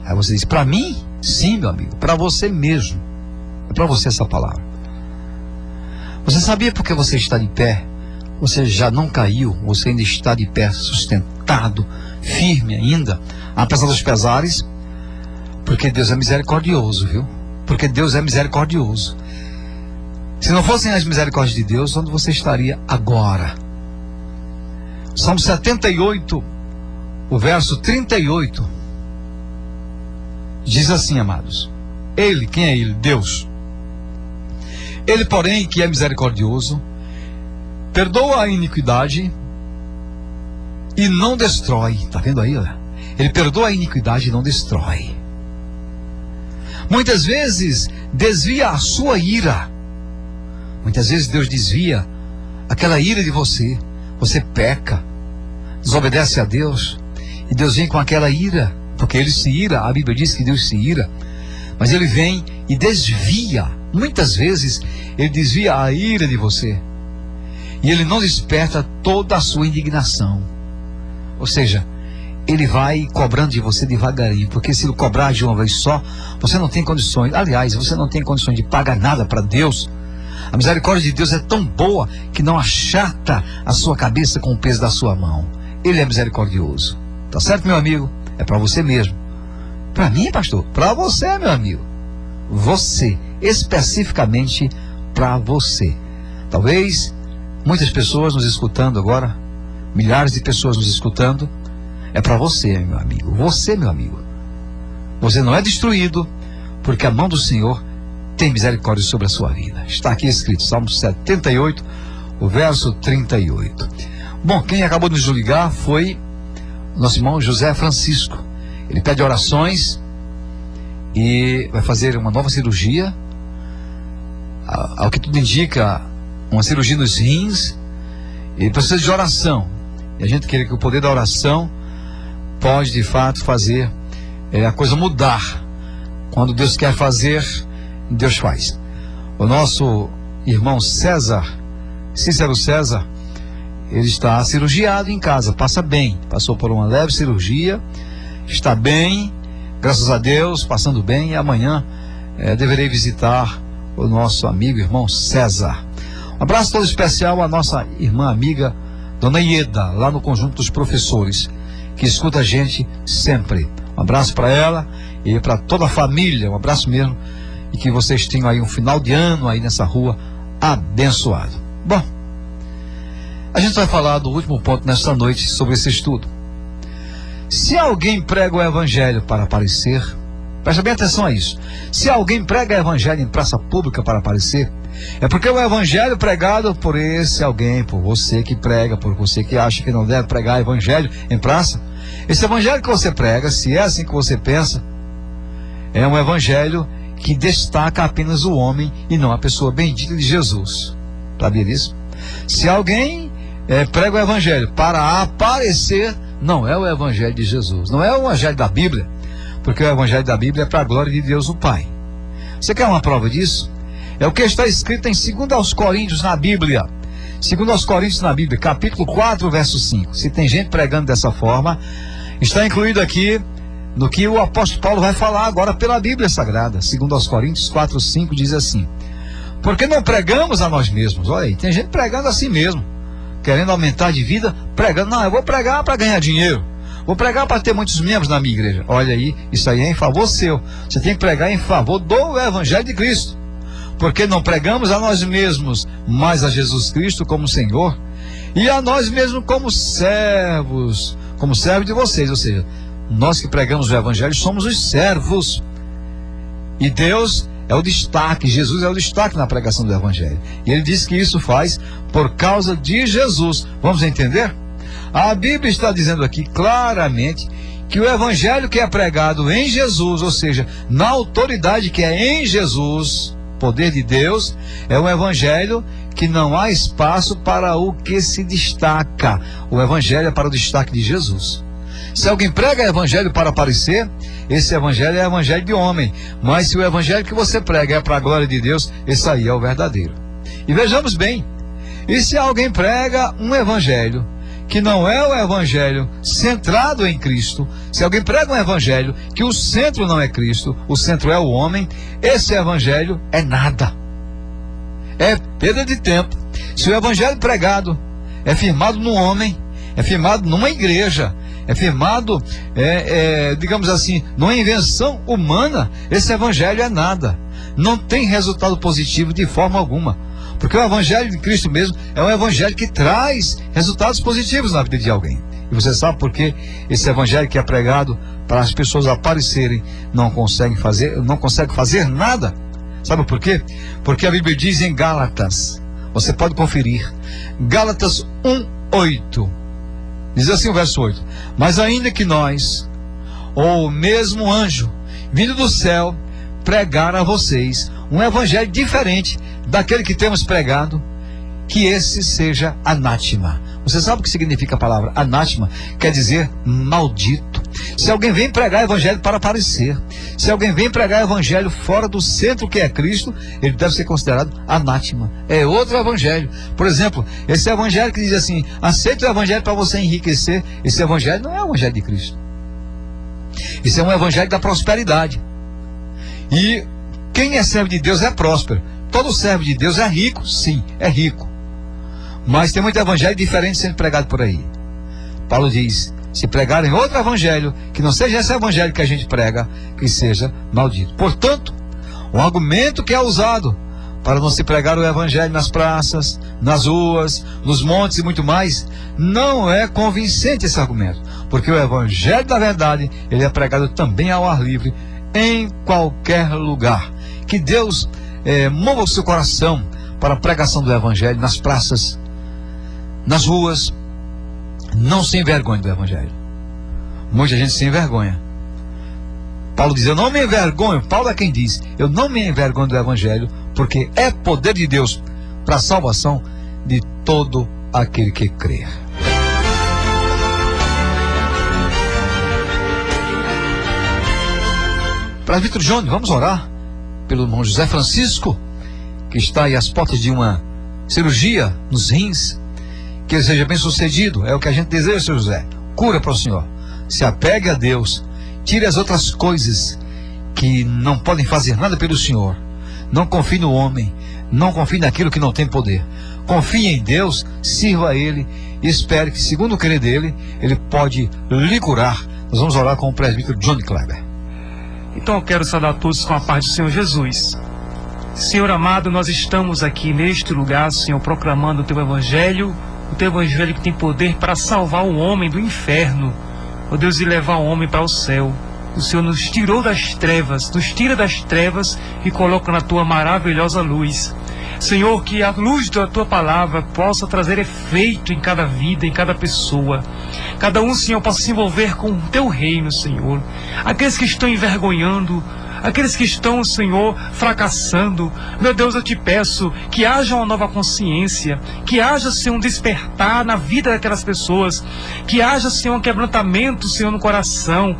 Aí você diz, para mim? Sim, meu amigo, para você mesmo. É para você essa palavra. Você sabia porque você está de pé? Você já não caiu, você ainda está de pé, sustentado, firme ainda, apesar dos pesares, porque Deus é misericordioso, viu? Porque Deus é misericordioso. Se não fossem as misericórdias de Deus, onde você estaria agora? Salmo 78, o verso 38, diz assim, amados: Ele, quem é Ele? Deus. Ele, porém, que é misericordioso, perdoa a iniquidade e não destrói. Está vendo aí? Olha? Ele perdoa a iniquidade e não destrói. Muitas vezes desvia a sua ira. Muitas vezes Deus desvia aquela ira de você. Você peca, desobedece a Deus, e Deus vem com aquela ira, porque Ele se ira. A Bíblia diz que Deus se ira, mas Ele vem e desvia. Muitas vezes Ele desvia a ira de você, e Ele não desperta toda a sua indignação. Ou seja, Ele vai cobrando de você devagarinho, porque se Ele cobrar de uma vez só, você não tem condições. Aliás, você não tem condições de pagar nada para Deus. A misericórdia de Deus é tão boa que não achata a sua cabeça com o peso da sua mão. Ele é misericordioso. Tá certo, meu amigo? É para você mesmo. Para mim, pastor? Para você, meu amigo. Você, especificamente para você. Talvez muitas pessoas nos escutando agora, milhares de pessoas nos escutando, é para você, meu amigo. Você, meu amigo. Você não é destruído, porque a mão do Senhor tem misericórdia sobre a sua vida. Está aqui escrito, Salmo 78, o verso 38. Bom, quem acabou de nos ligar foi o nosso irmão José Francisco. Ele pede orações e vai fazer uma nova cirurgia. Ao que tudo indica, uma cirurgia nos rins. Ele precisa de oração. E a gente quer que o poder da oração pode de fato fazer a coisa mudar. Quando Deus quer fazer, Deus faz. O nosso irmão Cícero César, ele está cirurgiado em casa, passa bem, passou por uma leve cirurgia, está bem, graças a Deus, passando bem, e amanhã deverei visitar o nosso amigo irmão César. Um abraço todo especial à nossa irmã amiga Dona Ieda, lá no Conjunto dos Professores, que escuta a gente sempre. Um abraço para ela e para toda a família, um abraço mesmo, e que vocês tenham aí um final de ano aí nessa rua abençoado. Bom, a gente vai falar do último ponto nesta noite sobre esse estudo. Se alguém prega o evangelho para aparecer, presta bem atenção a isso. Se alguém prega o evangelho em praça pública para aparecer, é porque o evangelho pregado por esse alguém, por você que prega, por você que acha que não deve pregar evangelho em praça, esse evangelho que você prega, se é assim que você pensa, é um evangelho que destaca apenas o homem e não a pessoa bendita de Jesus. Sabia disso? Se alguém prega o evangelho para aparecer, não é o evangelho de Jesus, não é o evangelho da Bíblia, porque o evangelho da Bíblia é para a glória de Deus o Pai. Você quer uma prova disso? É o que está escrito em 2 Coríntios na Bíblia. 2 Coríntios na Bíblia, capítulo 4, verso 5. Se tem gente pregando dessa forma, está incluído aqui no que o apóstolo Paulo vai falar agora pela Bíblia Sagrada. 2 Coríntios 4, 5 diz assim: porque não pregamos a nós mesmos. Olha aí, tem gente pregando assim mesmo, querendo aumentar de vida, pregando, não, eu vou pregar para ganhar dinheiro, vou pregar para ter muitos membros na minha igreja. Olha aí, isso aí é em favor seu. Você tem que pregar em favor do Evangelho de Cristo, porque não pregamos a nós mesmos, mas a Jesus Cristo como Senhor, e a nós mesmos como servos de vocês. Ou seja, nós que pregamos o Evangelho somos os servos, e Deus é o destaque. Jesus é o destaque na pregação do Evangelho. E ele diz que isso faz por causa de Jesus. Vamos entender? A Bíblia está dizendo aqui claramente que o Evangelho que é pregado em Jesus, ou seja, na autoridade que é em Jesus, poder de Deus, é um Evangelho que não há espaço para o que se destaca. O Evangelho é para o destaque de Jesus. Se alguém prega Evangelho para aparecer, esse Evangelho é Evangelho de homem. Mas se o Evangelho que você prega é para a glória de Deus, esse aí é o verdadeiro. E vejamos bem, e se alguém prega um Evangelho que não é o Evangelho centrado em Cristo, se alguém prega um Evangelho que o centro não é Cristo, o centro é o homem, esse Evangelho é nada. É perda de tempo. Se o Evangelho pregado é firmado no homem, é firmado numa igreja, é firmado, digamos assim, numa invenção humana, esse Evangelho é nada. Não tem resultado positivo de forma alguma. Porque o Evangelho de Cristo mesmo é um Evangelho que traz resultados positivos na vida de alguém. E você sabe por que esse Evangelho que é pregado para as pessoas aparecerem não consegue fazer nada? Sabe por quê? Porque a Bíblia diz em Gálatas, você pode conferir, Gálatas 1:8, diz assim o verso 8: mas ainda que nós, ou mesmo anjo, vindo do céu, pregar a vocês um Evangelho diferente daquele que temos pregado, que esse seja anátema. Você sabe o que significa a palavra anátema? Quer dizer maldito. Se alguém vem pregar Evangelho para aparecer, se alguém vem pregar Evangelho fora do centro que é Cristo, ele deve ser considerado anátema. É outro Evangelho. Por exemplo, esse Evangelho que diz assim, aceita o Evangelho para você enriquecer, esse Evangelho não é o Evangelho de Cristo. Isso é um Evangelho da prosperidade. E quem é servo de Deus é próspero. Todo servo de Deus é rico, sim, é rico. Mas tem muito evangelho diferente sendo pregado por aí. Paulo diz, se pregarem outro evangelho, que não seja esse evangelho que a gente prega, que seja maldito. Portanto, o argumento que é usado para não se pregar o evangelho nas praças, nas ruas, nos montes e muito mais, não é convincente esse argumento. Porque o evangelho da verdade, ele é pregado também ao ar livre, em qualquer lugar. Que Deus mova o seu coração para a pregação do Evangelho nas praças, nas ruas. Não se envergonhe do Evangelho. Muita gente se envergonha. Paulo diz, eu não me envergonho. Paulo é quem diz, eu não me envergonho do Evangelho, porque é poder de Deus para a salvação de todo aquele que crer. Presbítero Johnny, vamos orar pelo irmão José Francisco, que está aí às portas de uma cirurgia nos rins. Que ele seja bem sucedido, é o que a gente deseja, Senhor José. Cura para o Senhor. Se apegue a Deus, tire as outras coisas que não podem fazer nada pelo Senhor. Não confie no homem, não confie naquilo que não tem poder. Confie em Deus, sirva a Ele e espere que, segundo o querer dele, Ele pode lhe curar. Nós vamos orar com o presbítero Johnny Kleber. Então eu quero saudar todos com a paz do Senhor Jesus. Senhor amado, nós estamos aqui neste lugar, Senhor, proclamando o Teu Evangelho, o Teu Evangelho que tem poder para salvar o homem do inferno, ó Deus, e levar o homem para o céu. O Senhor nos tirou das trevas, nos tira das trevas e coloca na Tua maravilhosa luz. Senhor, que a luz da Tua palavra possa trazer efeito em cada vida, em cada pessoa. Cada um, Senhor, possa se envolver com o Teu reino, Senhor. Aqueles que estão envergonhando, aqueles que estão, Senhor, fracassando, meu Deus, eu te peço que haja uma nova consciência, que haja, Senhor, um despertar na vida daquelas pessoas, que haja, Senhor, um quebrantamento, Senhor, no coração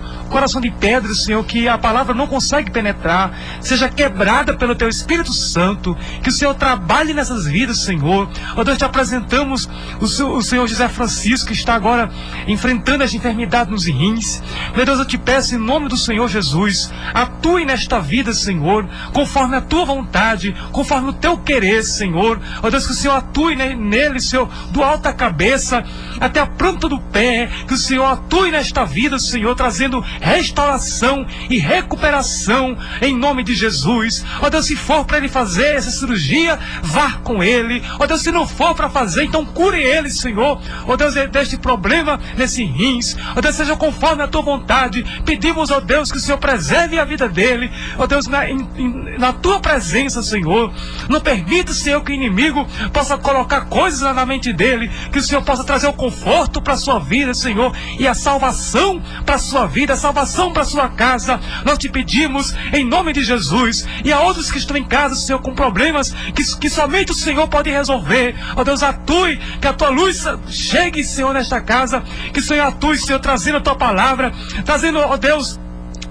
de pedra, Senhor, que a palavra não consegue penetrar, seja quebrada pelo Teu Espírito Santo, que o Senhor trabalhe nessas vidas, Senhor. Ó Deus, te apresentamos o Senhor José Francisco, que está agora enfrentando essa enfermidade nos rins. Meu Deus, eu te peço em nome do Senhor Jesus, atue nesta vida, Senhor, conforme a Tua vontade, conforme o Teu querer, Senhor. Ó Deus, que o Senhor atue nele, Senhor, do alto da cabeça até a planta do pé, que o Senhor atue nesta vida, Senhor, trazendo restauração e recuperação em nome de Jesus. Ó Deus, se for para ele fazer essa cirurgia, vá com ele. Ó Deus, se não for para fazer, então cure ele, Senhor. Ó Deus, deste problema nesse rins, ó Deus, seja conforme a Tua vontade. Pedimos, ó Deus, que o Senhor preserve a vida dele, dele, ó Deus, na tua presença, Senhor. Não permita, Senhor, que o inimigo possa colocar coisas na mente dele, que o Senhor possa trazer o conforto para a sua vida, Senhor, e a salvação para a sua vida, a salvação para a sua casa. Nós te pedimos em nome de Jesus. E a outros que estão em casa, Senhor, com problemas que somente o Senhor pode resolver, ó Deus, atue, que a tua luz chegue, Senhor, nesta casa, que o Senhor atue, Senhor, trazendo a tua palavra, trazendo, ó Deus,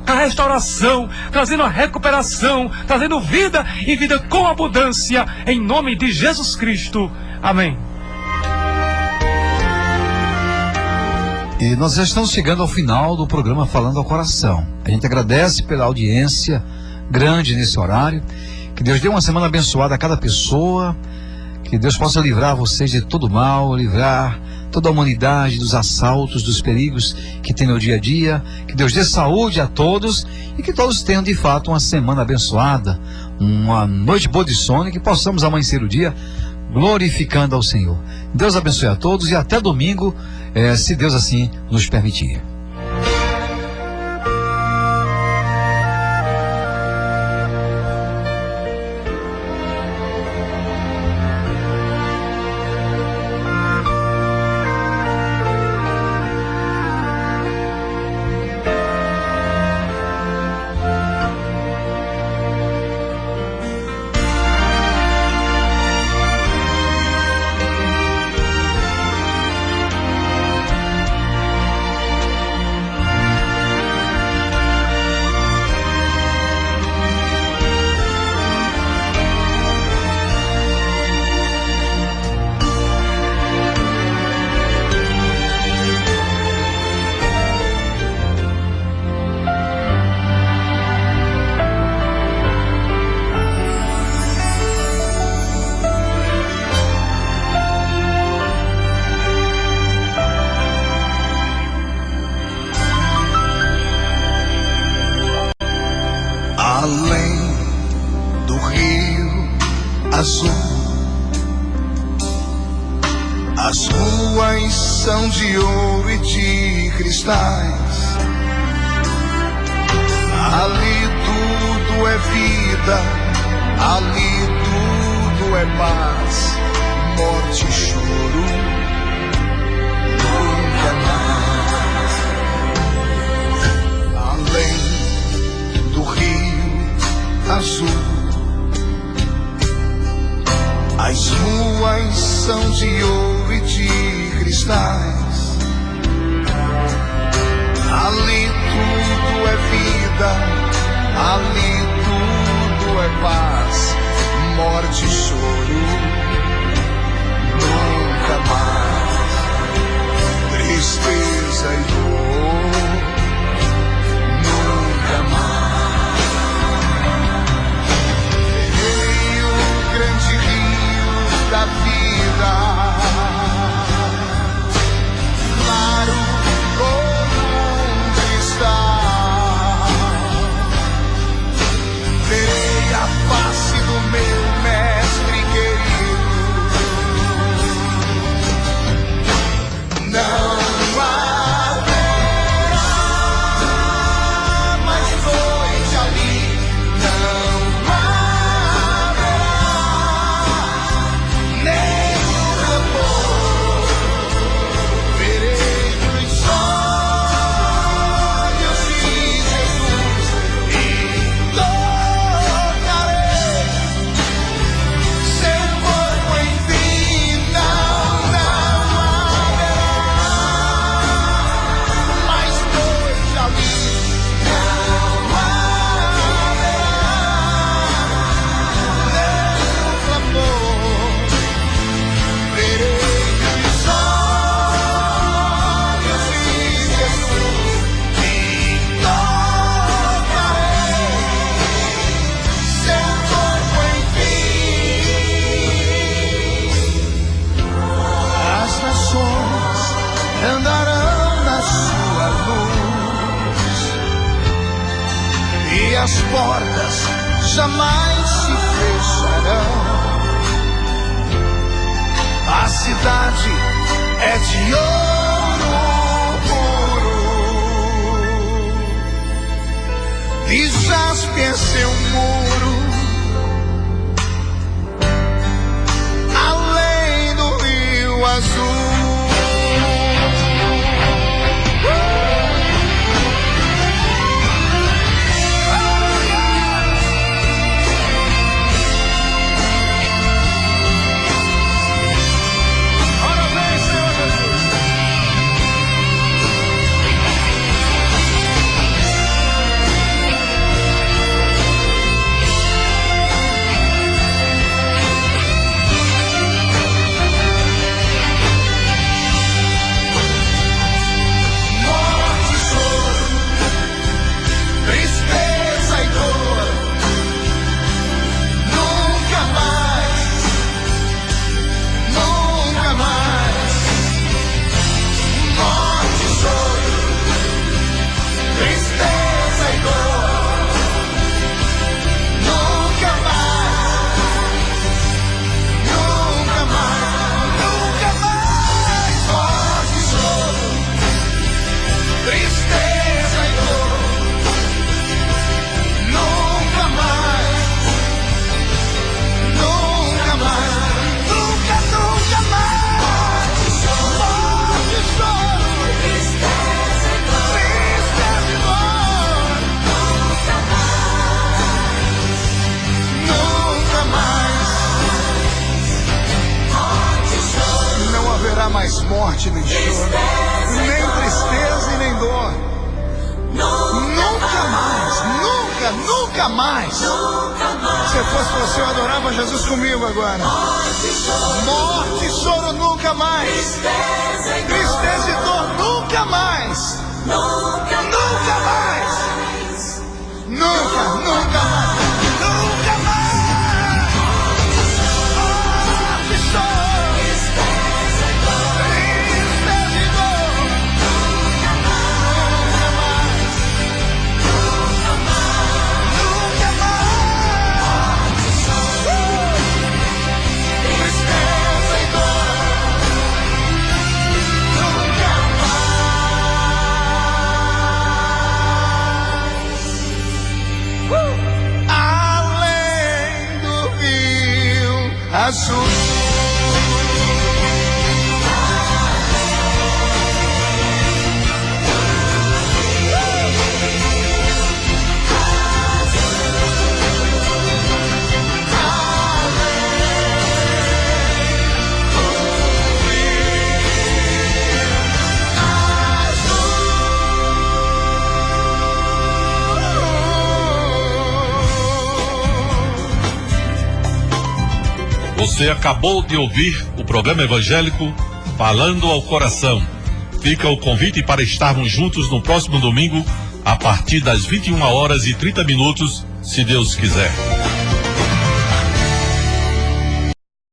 a restauração, trazendo a recuperação, trazendo vida e vida com abundância, em nome de Jesus Cristo. Amém. E nós já estamos chegando ao final do programa Falando ao Coração. A gente agradece pela audiência grande nesse horário. Que Deus dê uma semana abençoada a cada pessoa. Que Deus possa livrar vocês de todo mal, livrar toda a humanidade dos assaltos, dos perigos que tem no dia a dia. Que Deus dê saúde a todos e que todos tenham de fato uma semana abençoada, uma noite boa de sono e que possamos amanhecer o dia glorificando ao Senhor. Deus abençoe a todos e até domingo, se Deus assim nos permitir. As ruas são de ouro e de cristais. Ali tudo é vida, ali tudo é paz. Morte e choro nunca mais. Além do rio azul, as ruas são de ouro e de cristais. Ali tudo é vida, ali tudo é paz. Morte e choro nunca mais. Tristeza e dor nunca mais. Verei o grande rio da vida, claro como cristal. Verei a face do meu mestre querido. Não haverá mais noite ali. Não haverá nenhum amor. Verei nos olhos de Jesus e tocarei seu corpo, enfim. Não haverá mais noite ali. Não haverá nenhum clamor. Verei nos olhos de Jesus e tocarei seu corpo, enfim. As nações andarão na sua luz e as portas jamais se fecharão. A cidade é de ouro puro e jaspe pensa um muro além do rio azul. Mais morte nem choro, nem tristeza e nem dor. Nunca mais, nunca mais. Se fosse você, eu adorava Jesus comigo agora. Morte e choro nunca mais. Tristeza e dor nunca mais. Nunca mais. Nunca mais. Azul. Você acabou de ouvir o programa evangélico Falando ao Coração. Fica o convite para estarmos juntos no próximo domingo, a partir das 21h30, se Deus quiser.